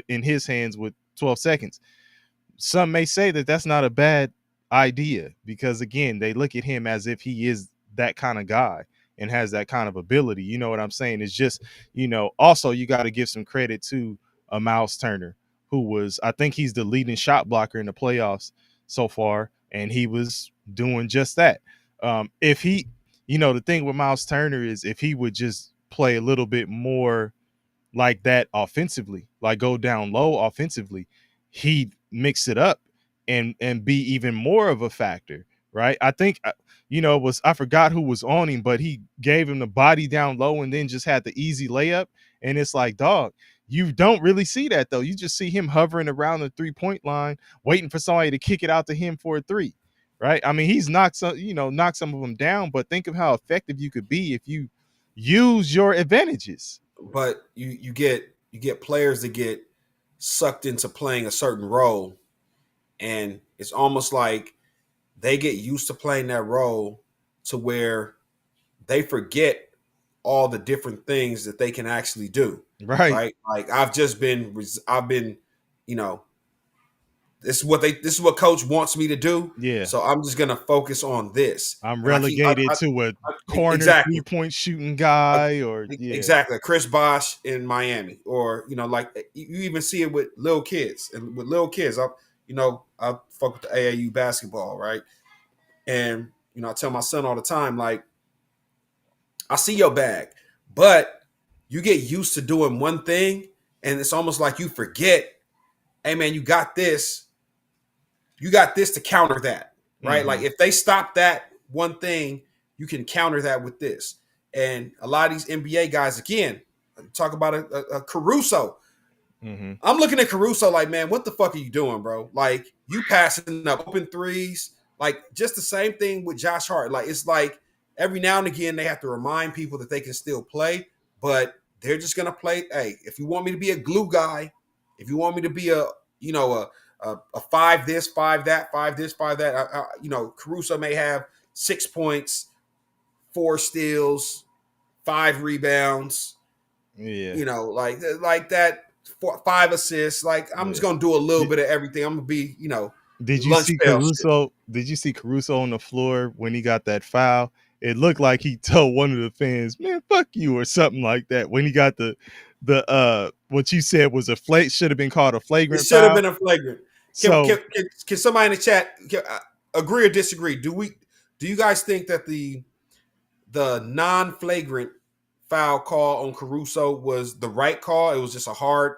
in his hands with 12 seconds? Some may say that that's not a bad idea, because again, they look at him as if he is that kind of guy and has that kind of ability. You know what I'm saying? It's just, also you got to give some credit to a Miles Turner, who was, I think he's the leading shot blocker in the playoffs so far, and he was doing just that. If he, the thing with Miles Turner is, if he would just play a little bit more like that offensively, like go down low offensively, he mix it up and be even more of a factor, right? I think it was, I forgot who was on him, but he gave him the body down low and then just had the easy layup. And it's like, dog, you don't really see that though. You just see him hovering around the 3-point line, waiting for somebody to kick it out to him for a three, right? I mean, he's knocked some of them down, but think of how effective you could be if you use your advantages. But you get players that get sucked into playing a certain role, and it's almost like they get used to playing that role to where they forget all the different things that they can actually do. Right. Like I've been, this is what coach wants me to do. Yeah. So I'm just gonna focus on this. I'm And relegated to a corner exactly 3-point shooting guy, or exactly Chris Bosh in Miami, or like you even see it with little kids. And with little kids, I fuck with the AAU basketball, right? And I tell my son all the time, like, I see your bag, but you get used to doing one thing, and it's almost like you forget, hey man, you got this to counter that, right? Mm-hmm. Like if they stop that one thing, you can counter that with this. And a lot of these NBA guys, again, talk about a Caruso. Mm-hmm. I'm looking at Caruso like, man, what the fuck are you doing, bro? Like, you passing up open threes, like just the same thing with Josh Hart. Like, it's like every now and again they have to remind people that they can still play, but they're just gonna play. Hey, if you want me to be a glue guy, if you want me to be a 5 this, 5 that, 5 this, 5 that, Caruso may have 6 points, 4 steals, 5 rebounds. Yeah. Like that. 5 assists. Like, I'm just gonna do a little bit of everything. I'm gonna be, Did you see Caruso? Did you see Caruso on the floor when he got that foul? It looked like he told one of the fans, "Man, fuck you," or something like that. When he got the what you said was should have been called a flagrant. It should have been a flagrant. Can somebody in the chat agree or disagree? Do you guys think that the non-flagrant foul call on Caruso was the right call? It was just a hard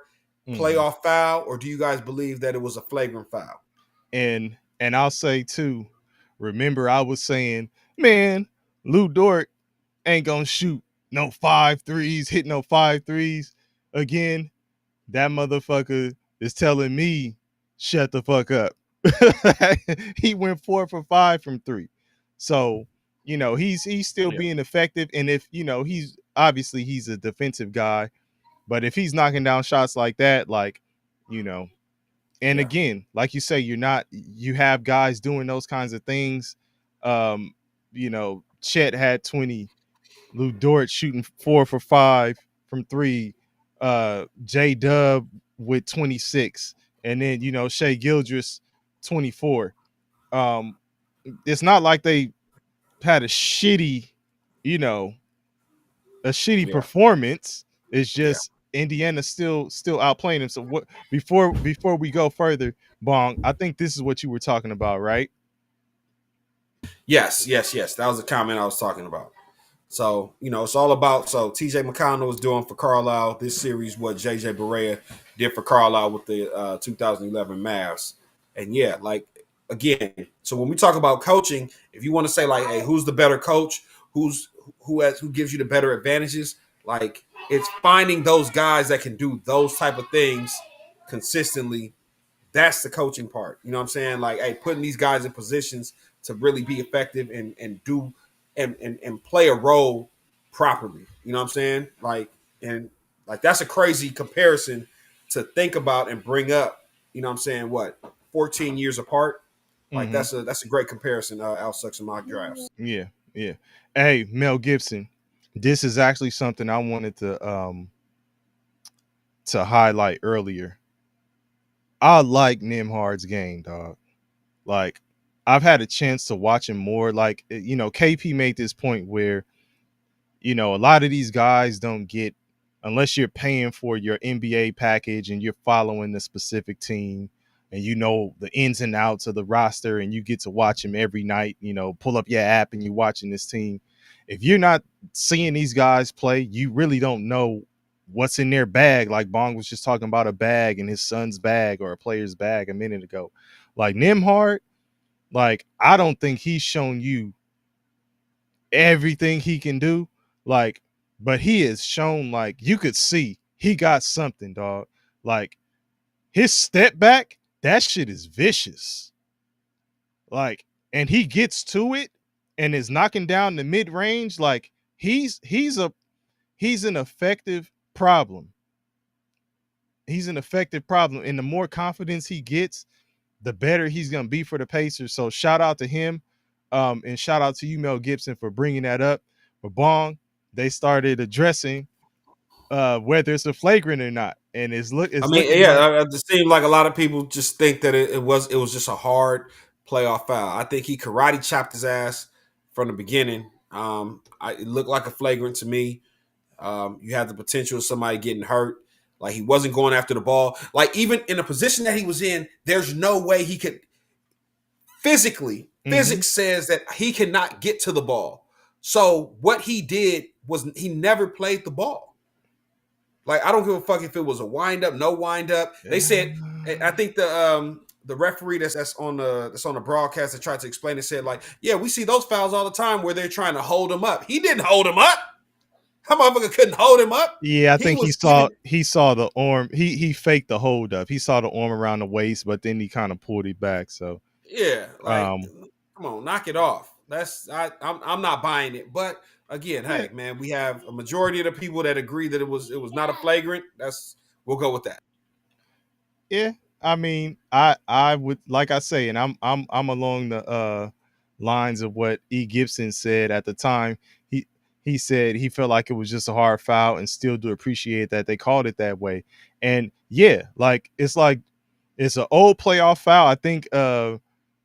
playoff foul, or do you guys believe that it was a flagrant foul? And I'll say too, remember I was saying, man, Lou Dort ain't gonna shoot no 5 threes, hit no 5 threes again. That motherfucker is telling me, shut the fuck up. He went 4 for 5 from 3. So, he's still being effective. And if, he's a defensive guy, but if he's knocking down shots like that, like, again, like you say, you have guys doing those kinds of things. Chet had 20, Lou Dort shooting 4 for 5 from 3, J Dub with 26, and then Shea Gildress 24. It's not like they had a shitty performance. It's just Indiana still outplaying them. So what before we go further, Bong, I think this is what you were talking about, right? Yes. That was the comment I was talking about. So, it's all about, so TJ McConnell is doing for Carlisle this series what JJ Barea did for Carlisle with the 2011 Mavs. And yeah, like, again, so when we talk about coaching, if you want to say like, hey, who's the better coach, who gives you the better advantages, like, it's finding those guys that can do those type of things consistently. That's the coaching part. You know what I'm saying? Like, hey, putting these guys in positions to really be effective and do and play a role properly. You know what I'm saying? And that's a crazy comparison to think about and bring up. You know what I'm saying? What 14 years apart? Like Mm-hmm. that's a great comparison. Al Sucks and mock drafts. Yeah, yeah. Hey, Mel Gibson, this is actually something I wanted to highlight earlier. I like Nimhard's game, dog. Like, I've had a chance to watch him more. Like, KP made this point where, a lot of these guys don't get, unless you're paying for your NBA package and you're following the specific team and you know the ins and outs of the roster and you get to watch them every night, pull up your app and you're watching this team. If you're not seeing these guys play, you really don't know what's in their bag. Like Bong was just talking about a bag in his son's bag or a player's bag a minute ago. Like Nimhard, like I don't think he's shown you everything he can do. Like, but he has shown, like, you could see he got something, dog. Like his step back, that shit is vicious. Like, and he gets to it and is knocking down the mid range. Like he's an effective problem. He's an effective problem. And the more confidence he gets, the better he's going to be for the Pacers. So shout out to him. And shout out to you, Mel Gibson, for bringing that up. But Bong, they started addressing whether it's a flagrant or not. And it's I mean, looking like, yeah, it seemed like a lot of people just think that it was just a hard playoff foul. I think he karate chopped his ass from the beginning. It looked like a flagrant to me. You had the potential of somebody getting hurt. Like he wasn't going after the ball. Like even in the position that he was in, there's no way he could physically. Physics says that he cannot get to the ball. So what he did was he never played the ball. Like I don't give a fuck if it was a wind up, no wind up. They said, I think the referee that's on the broadcast that tried to explain it said like, yeah, we see those fouls all the time where they're trying to hold him up. He didn't hold him up. That motherfucker couldn't hold him up. Yeah, I think he saw the arm. He faked the hold up. He saw the arm around the waist, but then he kind of pulled it back. So yeah, like come on, knock it off. I'm not buying it. But again, hey man, we have a majority of the people that agree that it was not a flagrant. We'll go with that. Yeah, I mean, I would, like I say, and I'm along the lines of what E. Gibson said at the time. He said he felt like it was just a hard foul and still do appreciate that they called it that way. And yeah, like it's an old playoff foul. I think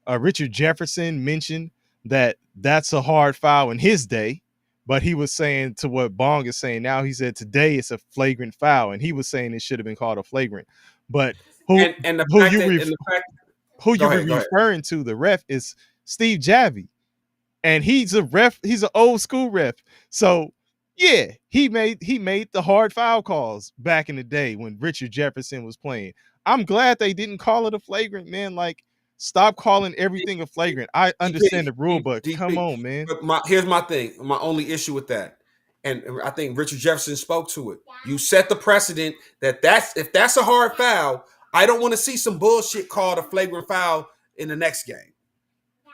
Richard Jefferson mentioned that that's a hard foul in his day, but he was saying to what Bong is saying now, he said today it's a flagrant foul, and he was saying it should have been called a flagrant. But who you were referring to, the ref, is Steve Javy. And he's a ref. He's an old school ref. So yeah, he made the hard foul calls back in the day when Richard Jefferson was playing. I'm glad they didn't call it a flagrant, man. Like, stop calling everything a flagrant. I understand the rule, but come on, man. Here's my thing. My only issue with that, and I think Richard Jefferson spoke to it. You set the precedent if that's a hard foul, I don't want to see some bullshit called a flagrant foul in the next game.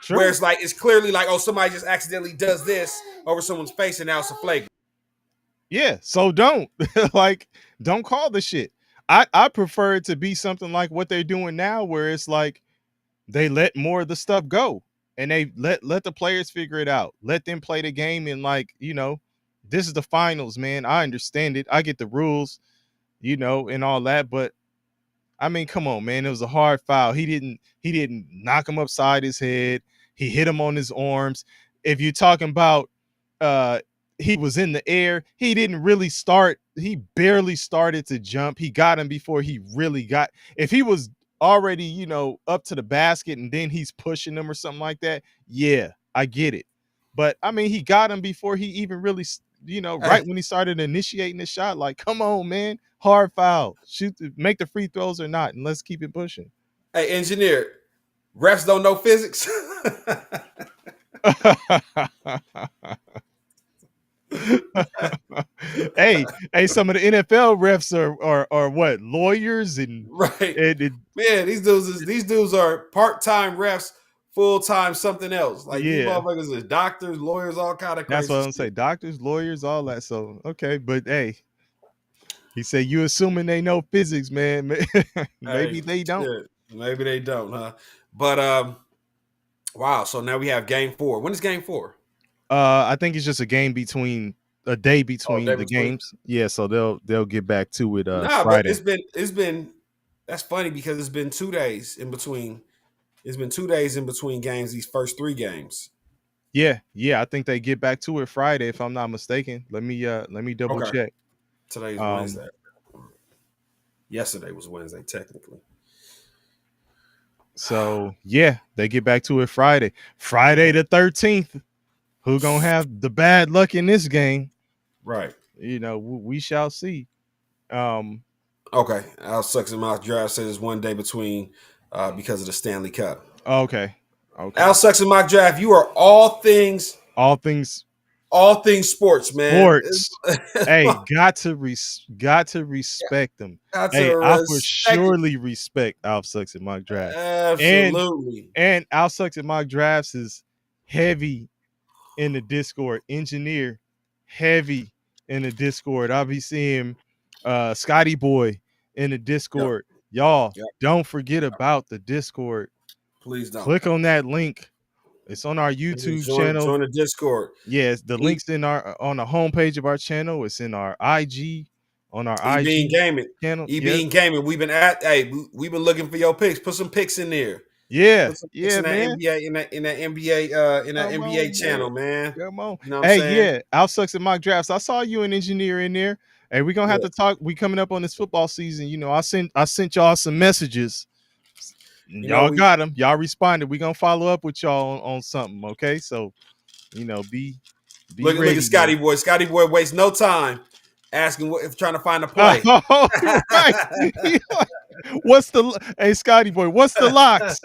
True. Where it's like it's clearly like, oh, somebody just accidentally does this over someone's face and now it's a flagrant. Yeah, so don't don't call the shit. I prefer it to be something like what they're doing now, where it's like they let more of the stuff go and they let the players figure it out. Let them play the game, and this is the finals, man. I understand it. I get the rules, and all that, but I mean, come on, man. It was a hard foul. He didn't knock him upside his head. He hit him on his arms. If you're talking about he was in the air, he didn't really start. He barely started to jump. He got him before he really got. If he was already, up to the basket and then he's pushing him or something like that, yeah, I get it. But I mean, he got him before he even really, right when he started initiating the shot. Like, come on, man. Hard foul. Shoot, make the free throws or not, and let's keep it pushing. Hey, engineer, refs don't know physics. hey, some of the NFL refs are what, lawyers and right. And man, these dudes are part-time refs full-time something else. Like these Yeah, motherfuckers is doctors, lawyers, all kind of that's what crazy I'm saying. shit. Doctors, lawyers, all that. So okay, but hey, he said you assuming they know physics, man. Hey, Maybe they don't. shit. Maybe they don't, huh? But wow. So now we have game 4. When is game 4? I think it's just a day Oh, between the David Sweet. games. Yeah, so they'll get back to it Nah, but Friday. it's been that's funny because it's been 2 days in between. It's been 2 days in between games. These first 3 games. Yeah, I think they get back to it Friday if I'm not mistaken. Let me double Okay. check. Today's Um Wednesday. Yesterday was Wednesday, technically. so yeah, they get back to it Friday. Friday the 13th. Who gonna have the bad luck in this game? Right. We shall see. Um Okay. Al Sucks and Mock Draft says it's one day between because of the Stanley Cup. okay. Al Okay. Sucks and Mock Draft, you are All things all things sports, man. sports. Hey, got to respect them. Got to Hey, I for respect it. surely respect Alf Sucks at mock draft. And Absolutely. and Alf Sucks at mock drafts is heavy in the Discord. Engineer heavy in the Discord. I'll be seeing Scotty Boy in the Yep. Discord. Y'all Yep. don't forget about the Discord. Please don't. Click on that link. It's on our YouTube channel. Join the Discord. Yes, the E, links on the homepage of our channel. It's in our IG on our being IG gaming. channel. E Yep. being gaming. We've been looking for your picks. Put some picks in there. Yeah, Put some picks yeah, in that man. NBA in that Come NBA on, man. channel, man. Come on. You know what I'm Hey, saying? yeah. Al Sucks at mock drafts. I saw you an engineer in there. Hey, we're gonna have Yeah. to talk. We coming up on this football season. I sent y'all some messages. You know, Y'all got them. Y'all responded. We're gonna follow up with y'all on something. Okay. So, be look at ready, Scotty man. Boy. Scotty Boy wastes no time asking if trying to find a play. Oh, right. What's the hey Scotty boy? What's the locks?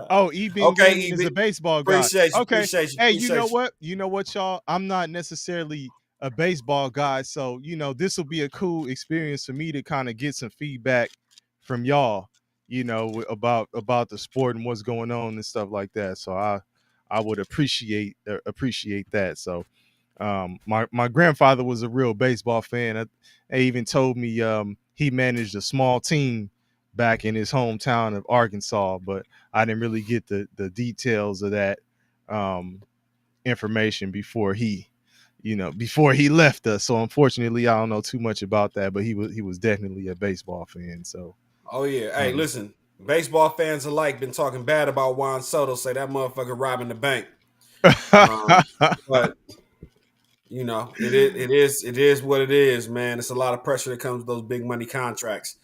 Oh, Bean Okay, Gaming is a EB. baseball guy. Appreciate you. Okay. Appreciate you. Hey, you know Appreciate you. what? You know what, y'all? I'm not necessarily a baseball guy, so this will be a cool experience for me to kind of get some feedback from y'all. About the sport and what's going on and stuff like that. So I would appreciate that. So my grandfather was a real baseball fan. They even told me he managed a small team back in his hometown of Arkansas, but I didn't really get the details of that information before he left us. So unfortunately, I don't know too much about that. But he was definitely a baseball fan. So Oh yeah. Hey, um, listen. Baseball fans alike been talking bad about Juan Soto. Say that motherfucker robbing the bank. But it is what it is, man. It's a lot of pressure that comes with those big money contracts.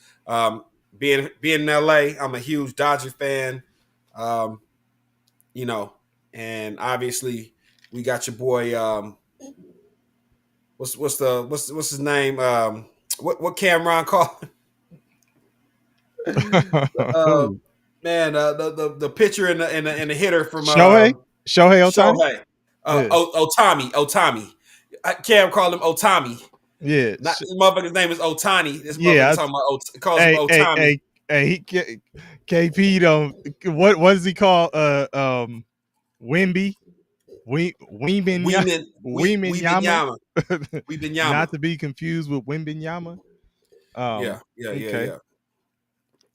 Being in LA, I'm a huge Dodger fan. Um, you know, and obviously we got your boy. What's his name? What Cameron called? uh, Who? man, the pitcher and the hitter from Shohei Otani. Shohei, Yeah, Otami. Cam called him Otami. yeah, Not this motherfucker's name is Otani. This motherfucker yeah. talking about calls him Hey, hey, Otami. hey, hey, KP don't what does he call Wimby? We been Weminyama? Yama. We been Not Yama. to be confused with Wimbinyama. Okay. Yeah.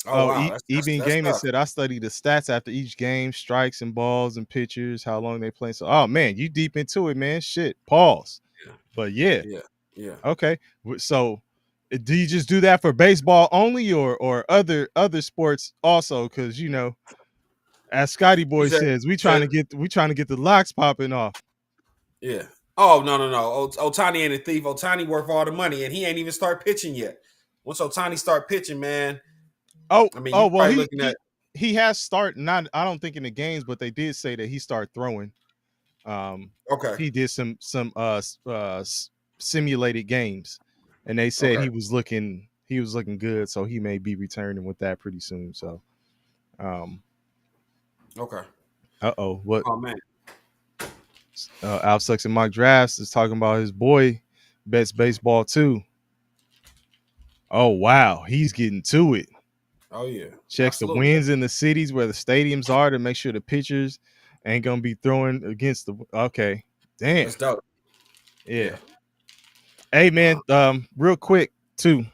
Oh Oh, wow, that's Eben that's Gaming tough. said I study the stats after each game, strikes and balls and pitchers, how long they play. So, oh man, you deep into it, man. Shit, pause. But yeah, Yeah, yeah. okay. So, do you just do that for baseball only, or other sports also? Because as Scotty He Boy said, says, we trying said to get the locks popping off. yeah. Oh no. Otani ain't a thief. Otani worth all the money, and he ain't even start pitching yet. Once Otani start pitching, man, Oh, I mean, you oh well, probably he looking at he he has start not. I don't think in the games, but they did say that he started throwing. Um, okay, he did some simulated games, and they said okay, he was looking good, so he may be returning with that pretty soon. So, um, okay. what Oh man, Al Sucks and Mock Drafts is talking about his boy bets baseball too. Oh wow, he's getting to it. Oh yeah. Checks the Absolutely. winds in the cities where the stadiums are to make sure the pitchers ain't gonna be throwing against the. Okay, damn. That's dope. Yeah. Yeah. Hey man, real quick too,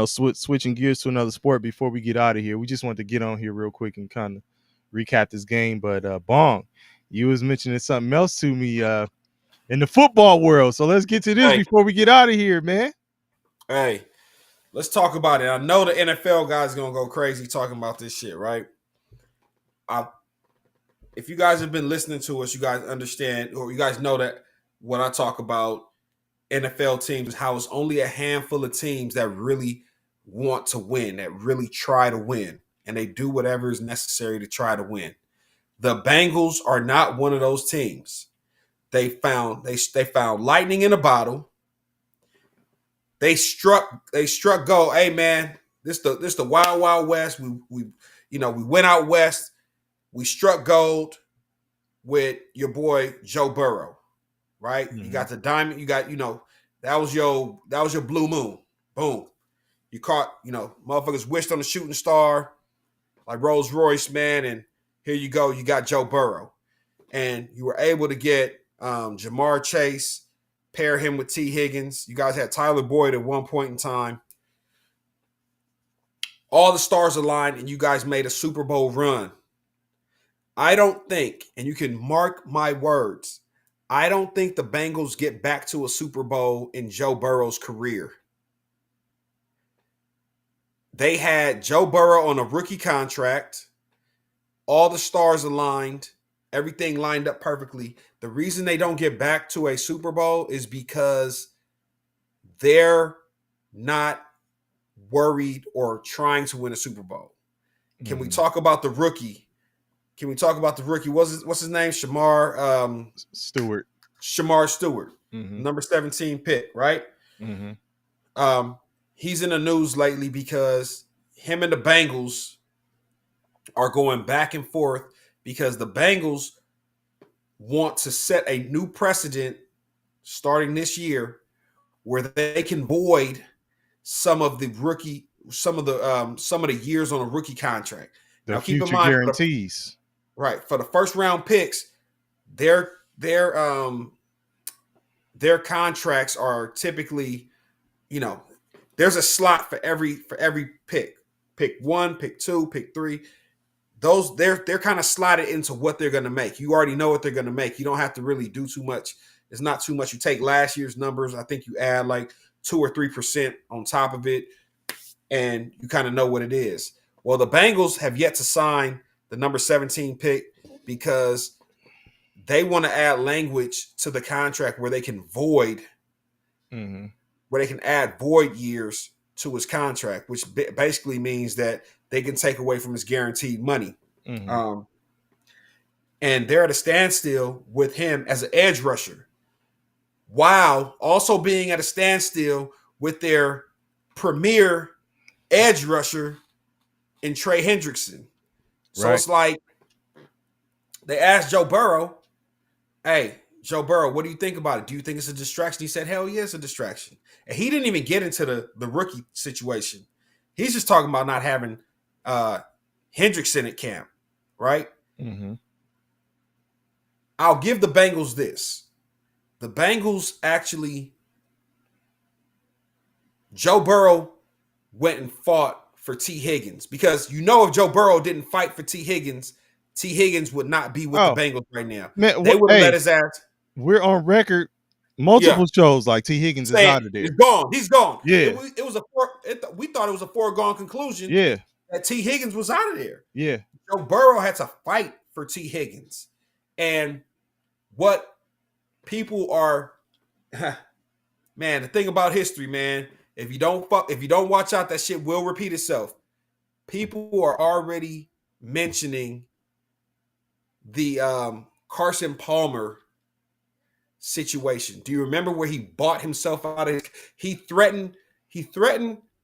switching gears to another sport before we get out of here. We just want to get on here real quick and kind of recap this game. But Bong, you was mentioning something else to me in the football world. So let's get to this Hey, before we get out of here, man. hey, let's talk about it. I know the NFL guys gonna go crazy talking about this shit, right? If you guys have been listening to us, you guys understand, or you guys know that what I talk about NFL teams is how it's only a handful of teams that really want to win, that really try to win, and they do whatever is necessary to try to win. The Bengals are not one of those teams. They found lightning in a bottle. They struck gold. Hey man, this the wild wild west. We went out west. We struck gold with your boy Joe Burrow, right? Mm-hmm. You got the diamond. You got that was your blue moon. Boom. You caught motherfuckers wished on the shooting star like Rolls Royce, man, and here you go. You got Joe Burrow, and you were able to get Jamar Chase. Pair him with T. Higgins. You guys had Tyler Boyd at one point in time. All the stars aligned, and you guys made a Super Bowl run. I don't think, and you can mark my words, I don't think the Bengals get back to a Super Bowl in Joe Burrow's career. They had Joe Burrow on a rookie contract. All the stars aligned. Everything lined up perfectly. The reason they don't get back to a Super Bowl is because they're not worried or trying to win a Super Bowl. Can we talk about the rookie? What's his name? Shamar Stewart. Shamar Stewart, number 17 pick, right? Mm-hmm. He's in the news lately because him and the Bengals are going back and forth because the Bengals want to set a new precedent starting this year where they can void some of the years on a rookie contract. The now, keep in future mind, guarantees. for the first round picks, their contracts are typically, there's a slot for every pick. Pick 1, pick 2, pick 3. Those they're kind of slotted into what they're going to make. You already know what they're going to make. You don't have to really do too much. It's not too much. You take last year's numbers. I think you add like 2 or 3% on top of it, and you kind of know what it is. Well, the Bengals have yet to sign the number 17 pick because they want to add language to the contract where they can void, where they can add void years to his contract, which basically means that they can take away from his guaranteed money. And they're at a standstill with him as an edge rusher, while also being at a standstill with their premier edge rusher in Trey Hendrickson. So It's like they asked Joe Burrow, hey, Joe Burrow, what do you think about it? Do you think it's a distraction? He said, hell yeah, it's a distraction. And he didn't even get into the rookie situation. He's just talking about not having Hendrickson at camp, right? I'll give the Bengals this. The Bengals actually, Joe Burrow went and fought for T. Higgins because if Joe Burrow didn't fight for T. Higgins would not be with the Bengals right now. Man, they would have let his ass. We're on record multiple shows like T. Higgins is out of there. He's gone. He's gone. Yeah. We thought it was a foregone conclusion. Yeah. That T. Higgins was out of there. Yeah. Joe Burrow had to fight for T. Higgins. And what people are, man, the thing about history, man, if you don't watch out, that shit will repeat itself. People are already mentioning the Carson Palmer situation. Do you remember where he bought himself out of he threatened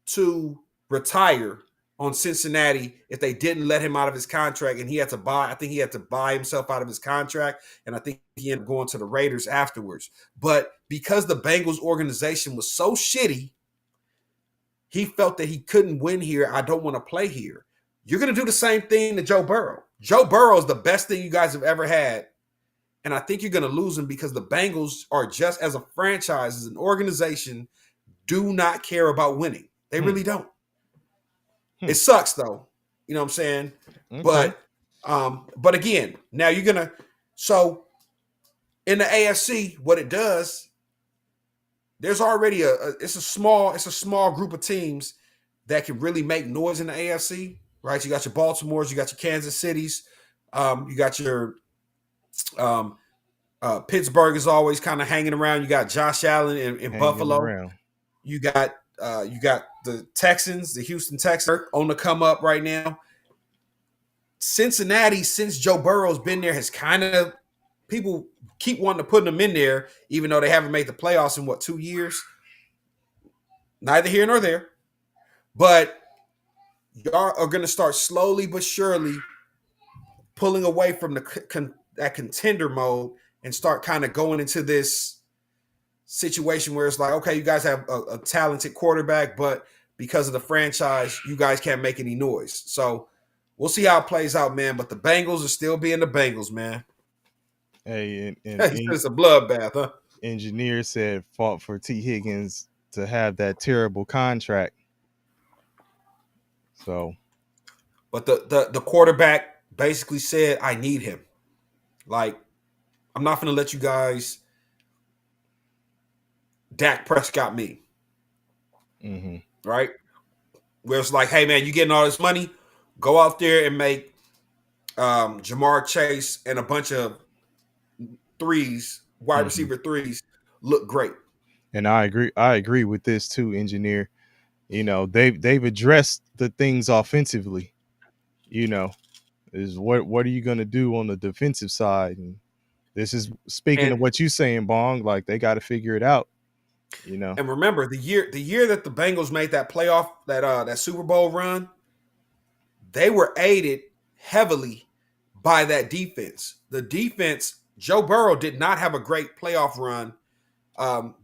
to retire on Cincinnati if they didn't let him out of his contract, and he had to buy himself out of his contract, and I think he ended up going to the Raiders afterwards. But because the Bengals organization was so shitty, he felt that he couldn't win here. I don't want to play here. You're going to do the same thing to Joe Burrow. Joe Burrow is the best thing you guys have ever had. And I think you're going to lose him because the Bengals are just as a franchise, as an organization, do not care about winning. They really don't. It sucks though. You know what I'm saying? Okay. But again, now you're going to, so in the AFC, what it does, there's already it's a small group of teams that can really make noise in the AFC, right? You got your Baltimores, you got your Kansas Cities, you got your Pittsburgh is always kind of hanging around. You got Josh Allen in Buffalo. Around. You got the Texans, the Houston Texans on the come up right now. Cincinnati, since Joe Burrow's been there, has kind of people keep wanting to put them in there, even though they haven't made the playoffs in 2 years. Neither here nor there. But y'all are going to start slowly but surely pulling away from that contender mode and start kind of going into this situation where it's like, okay, you guys have a talented quarterback, but because of the franchise, you guys can't make any noise. So we'll see how it plays out, man. But the Bengals are still being the Bengals, man. Hey, It's a bloodbath, huh? Engineer said fought for T. Higgins to have that terrible contract. So, but the quarterback basically said, I need him. Like, I'm not going to let you guys Dak Prescott me. Right? Where it's like, hey, man, you getting all this money? Go out there and make Jamar Chase and a bunch of wide receiver threes, look great. And I agree with this too, Engineer. You know, they've addressed the things offensively. You know, is what are you going to do on the defensive side? And this is speaking of what you're saying, Bong. Like, they got to figure it out. You know, and remember the year that the Bengals made that playoff, that Super Bowl run, they were aided heavily by that defense. The defense, Joe Burrow did not have a great playoff run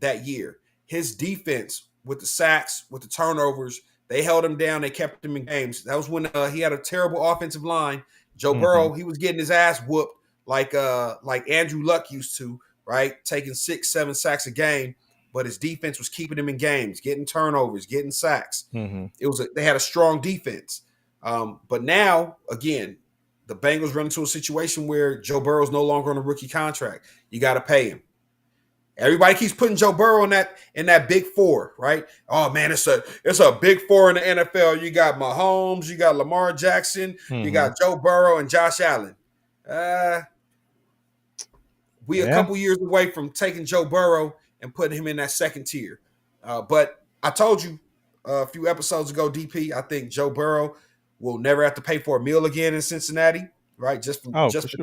that year. His defense, with the sacks, with the turnovers, they held him down. They kept him in games. That was when he had a terrible offensive line. Joe Burrow, he was getting his ass whooped like Andrew Luck used to, right? Taking 6-7 sacks a game, but his defense was keeping him in games, getting turnovers, getting sacks. They had a strong defense. But now, again, the Bengals run into a situation where Joe Burrow's no longer on a rookie contract. You got to pay him. Everybody keeps putting Joe Burrow in that big four, right? Oh man, it's a big four in the NFL. You got Mahomes, you got Lamar Jackson, you got Joe Burrow and Josh Allen. We a couple years away from taking Joe Burrow and putting him in that second tier. But I told you a few episodes ago, DP, I think Joe Burrow will never have to pay for a meal again in Cincinnati. Right, just for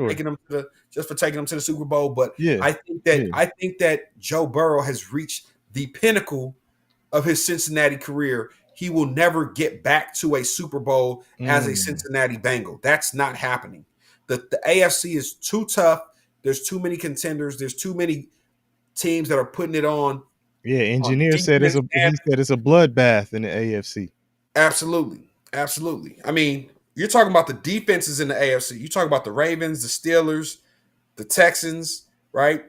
taking them to the Super Bowl, but I think that Joe Burrow has reached the pinnacle of his Cincinnati career. He will never get back to a Super Bowl as a Cincinnati Bengal. That's not happening. The AFC is too tough. There's too many contenders. There's too many teams that are putting it on. Yeah, Engineer said it's a bloodbath in the AFC. Absolutely. I mean, you're talking about the defenses in the AFC. You talk about the Ravens, the Steelers, the Texans, right?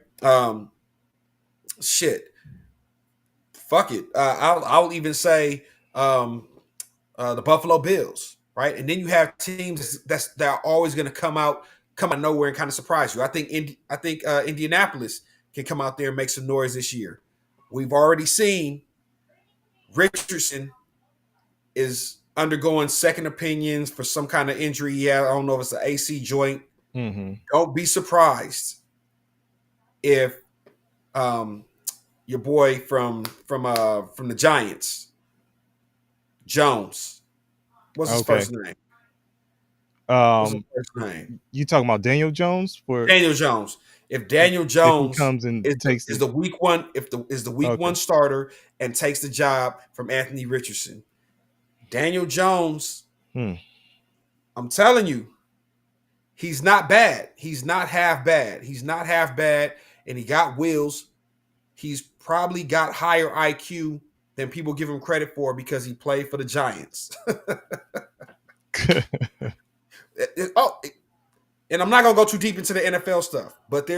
Shit. Fuck it. I'll even say the Buffalo Bills, right? And then you have teams that are always going to come out of nowhere and kind of surprise you. I think Indianapolis can come out there and make some noise this year. We've already seen Richardson is undergoing second opinions for some kind of injury. Yeah, I don't know if it's an AC joint. Don't be surprised if your boy from the Giants, Jones, what's his first name? You talking about Daniel Jones? Daniel Jones. If Daniel Jones comes and is the week one, is the week one starter and takes the job from Anthony Richardson. Daniel Jones, I'm telling you, he's not bad. He's not half bad. And he got wheels. He's probably got higher IQ than people give him credit for because he played for the Giants. And I'm not gonna go too deep into the NFL stuff, but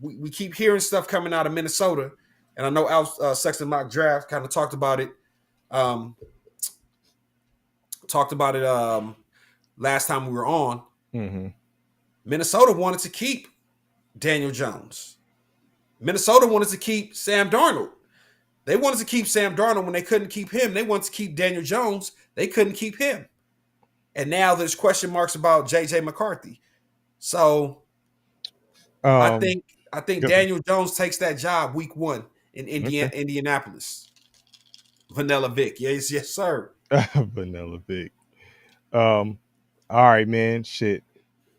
we keep hearing stuff coming out of Minnesota, and I know Sexton Mock Draft kind of talked about it. Um, last time we were on. Mm-hmm. Minnesota wanted to keep Daniel Jones. Minnesota wanted to keep Sam Darnold. They wanted to keep Sam Darnold when they couldn't keep him. They wanted to keep Daniel Jones. They couldn't keep him. And now there's question marks about J.J. McCarthy. So I think Daniel Jones takes that job week 1 in Indianapolis. Vanilla Vic. Yes, sir. Vanilla Vic. All right, man. Shit.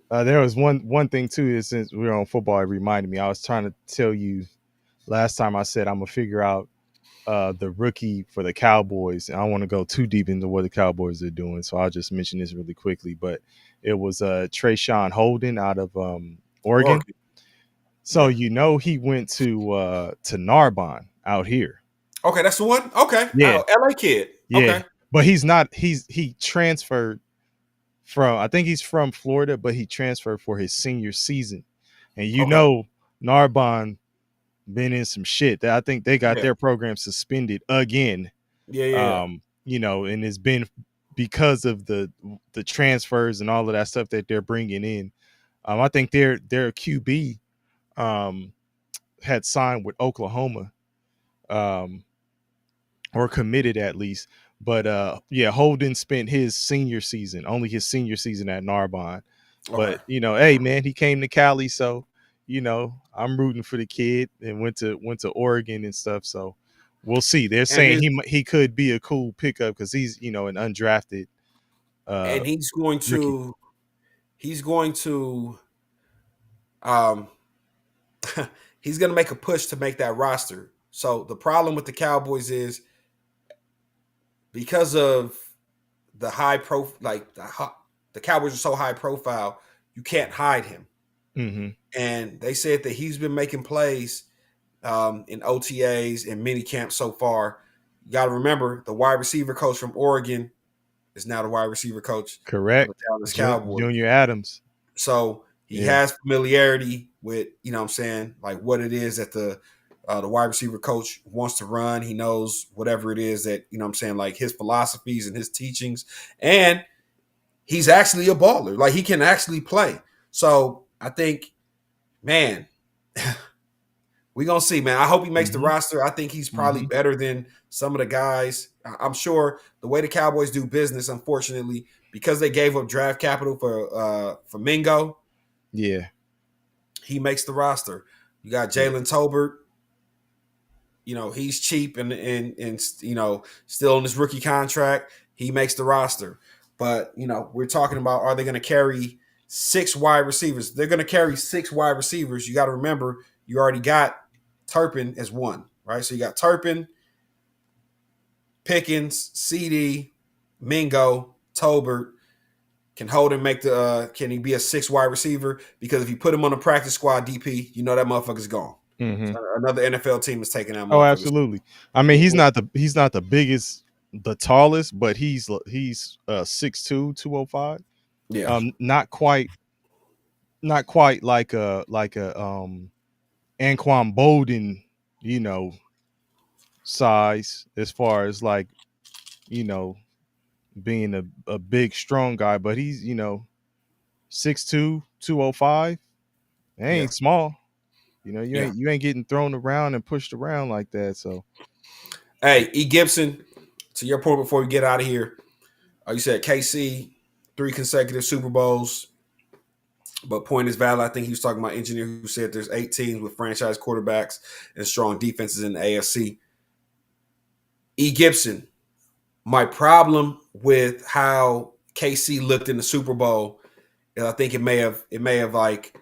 There was one thing too. Is since we were on football, it reminded me. I was trying to tell you last time. I said I'm gonna figure out the rookie for the Cowboys. And I don't want to go too deep into what the Cowboys are doing, so I'll just mention this really quickly. But it was Trayshawn Holden out of Oregon. So he went to Narbonne out here. Okay, that's the one. Okay, yeah, LA kid. Yeah, okay. But he's not. He transferred from. I think he's from Florida, but he transferred for his senior season. And Narbonne been in some shit. That I think they got their program suspended again. Yeah. And it's been because of the transfers and all of that stuff that they're bringing in. I think their QB had signed with Oklahoma, or committed at least. But Holden spent only his senior season at Narbonne. Okay. But hey man, he came to Cali, so I'm rooting for the kid, and went to Oregon and stuff. So we'll see. They're saying he could be a cool pickup because he's an undrafted. And he's going to he's going to make a push to make that roster. So the problem with the Cowboys is because of the the Cowboys are so high profile, you can't hide him. Mm-hmm. And they said that he's been making plays in OTAs and mini camps so far. You got to remember, the wide receiver coach from Oregon is now the wide receiver coach. Correct. Of the Dallas Cowboys. Junior Adams. So he has familiarity with, what I'm saying, like what it is that the wide receiver coach wants to run. He knows whatever it is that, what I'm saying, like his philosophies and his teachings. And he's actually a baller. Like he can actually play. So I think, man, we're going to see, man. I hope he makes the roster. I think he's probably better than some of the guys. I'm sure the way the Cowboys do business, unfortunately, because they gave up draft capital for Mingo. Yeah. He makes the roster. You got Jalen Tolbert. He's cheap and still on his rookie contract. He makes the roster. But, we're talking about, are they going to carry 6 wide receivers? They're going to carry 6 wide receivers. You got to remember, you already got Turpin as one, right? So you got Turpin, Pickens, CD, Mingo, Tolbert. Can Holden can he be a 6 wide receiver? Because if you put him on the practice squad, DP, that motherfucker's gone. Mm-hmm. So another NFL team is taking that. Oh, absolutely. I mean, he's not the biggest, the tallest, but he's 6'2", 205. Yeah. Not quite like a Anquan Bolden, size as far as like, being a big strong guy, but he's 6'2", 205. It ain't small. You ain't getting thrown around and pushed around like that. So, hey, E. Gibson, to your point before we get out of here, you said KC 3 consecutive Super Bowls, but point is valid. I think he was talking about engineer who said there's 8 teams with franchise quarterbacks and strong defenses in the AFC. E. Gibson, my problem with how KC looked in the Super Bowl is I think it may have like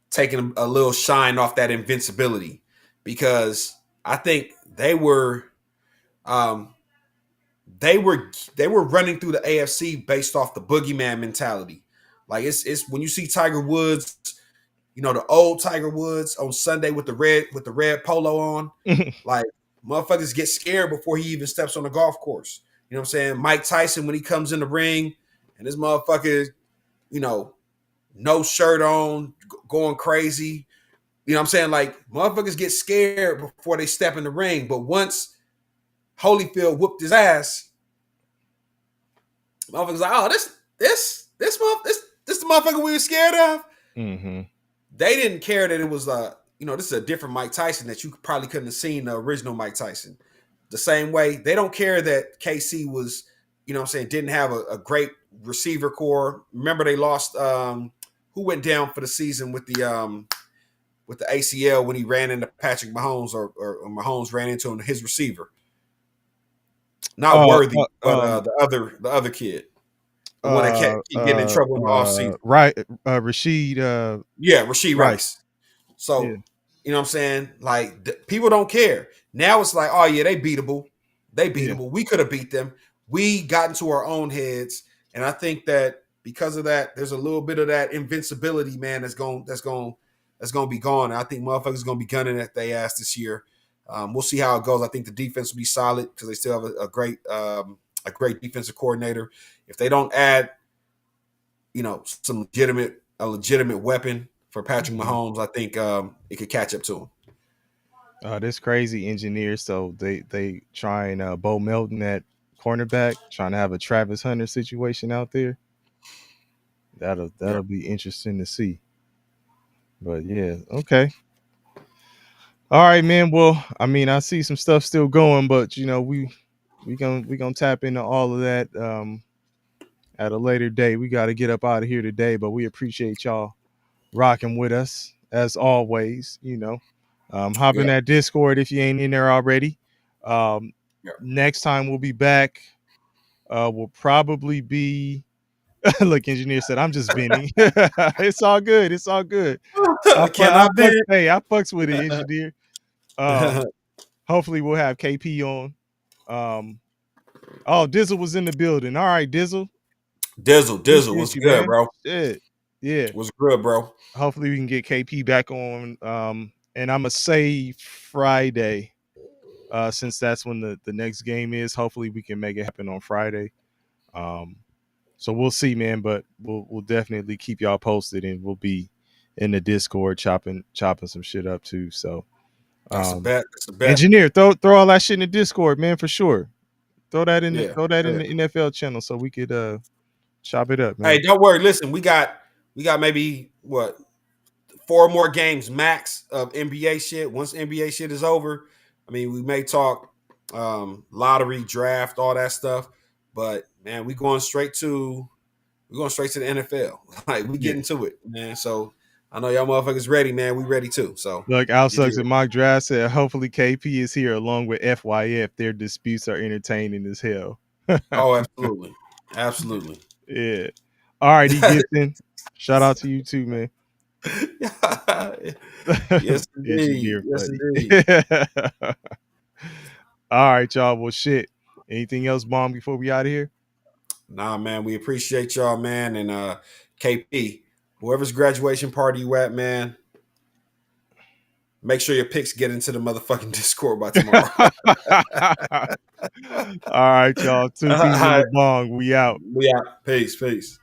taken a little shine off that invincibility, because I think they were running through the AFC based off the boogeyman mentality. Like it's when you see Tiger Woods, the old Tiger Woods on Sunday with the red polo on, like motherfuckers get scared before he even steps on the golf course. You know what I'm saying? Mike Tyson, when he comes in the ring and this motherfucker, you know, no shirt on, going crazy. You know what I'm saying? Like, motherfuckers get scared before they step in the ring. But once Holyfield whooped his ass, motherfuckers like, oh, this the motherfucker we were scared of. Mm-hmm. They didn't care that it was this is a different Mike Tyson that you probably couldn't have seen the original Mike Tyson. The same way they don't care that KC was, you know what I'm saying, didn't have a great receiver core. Remember they lost who went down for the season with the ACL when he ran into Patrick Mahomes or Mahomes ran into him, his receiver. Not Worthy, but the other kid. The one that kept getting in trouble in the offseason. Right, Rashid. Rashid Rice. So, yeah. You know what I'm saying? Like, people don't care. Now it's like, oh, yeah, they beatable. They beatable. We could have beat them. We got into our own heads. And I think that because of that, there's a little bit of that invincibility, man, that's going to be gone. And I think motherfuckers going to be gunning at their ass this year. We'll see how it goes. I think the defense will be solid because they still have a great defensive coordinator. If they don't add, a legitimate weapon for Patrick Mahomes, I think it could catch up to him. This crazy engineer. So they trying Bo Melton at cornerback, trying to have a Travis Hunter situation out there. That'll be interesting to see. But yeah, okay. All right, man. Well, I mean, I see some stuff still going, but we gonna tap into all of that at a later date. We got to get up out of here today, but we appreciate y'all rocking with us as always. Hop in that Discord if you ain't in there already. Next time we'll be back. We'll probably be. Look, engineer said I'm just venting. It's all good. It's all good. I fucks with it, engineer. Hopefully we'll have KP on. Dizzle was in the building. All right, Dizzle. Dizzle was good, man. Bro. Shit. Yeah. Was good, bro. Hopefully we can get KP back on. And I'm gonna say Friday, since that's when the next game is. Hopefully we can make it happen on Friday. So we'll see, man. But we'll definitely keep y'all posted, and we'll be in the Discord chopping some shit up too. So that's a bet. Engineer, throw all that shit in the Discord, man, for sure. Throw that in the NFL channel so we could chop it up, man. Hey, don't worry. Listen, we got maybe 4 more games max of NBA shit. Once NBA shit is over, I mean, we may talk lottery, draft, all that stuff. But man, we going straight to the NFL. Like, we getting to it, man. So I know y'all motherfuckers ready, man. We ready too. So look, Al Suggs and Mock Draft said, hopefully KP is here along with FYF. Their disputes are entertaining as hell. Oh, absolutely. Absolutely. Yeah. All right, Gibson. Shout out to you too, man. Yes, indeed. Yes, indeed. All right, y'all. Well, shit. Anything else, Bomb, before we out of here? Nah, man. We appreciate y'all, man. And KP, whoever's graduation party you at, man, make sure your picks get into the motherfucking Discord by tomorrow. All right, y'all. 2 Peez and a Bong. We out. Peace.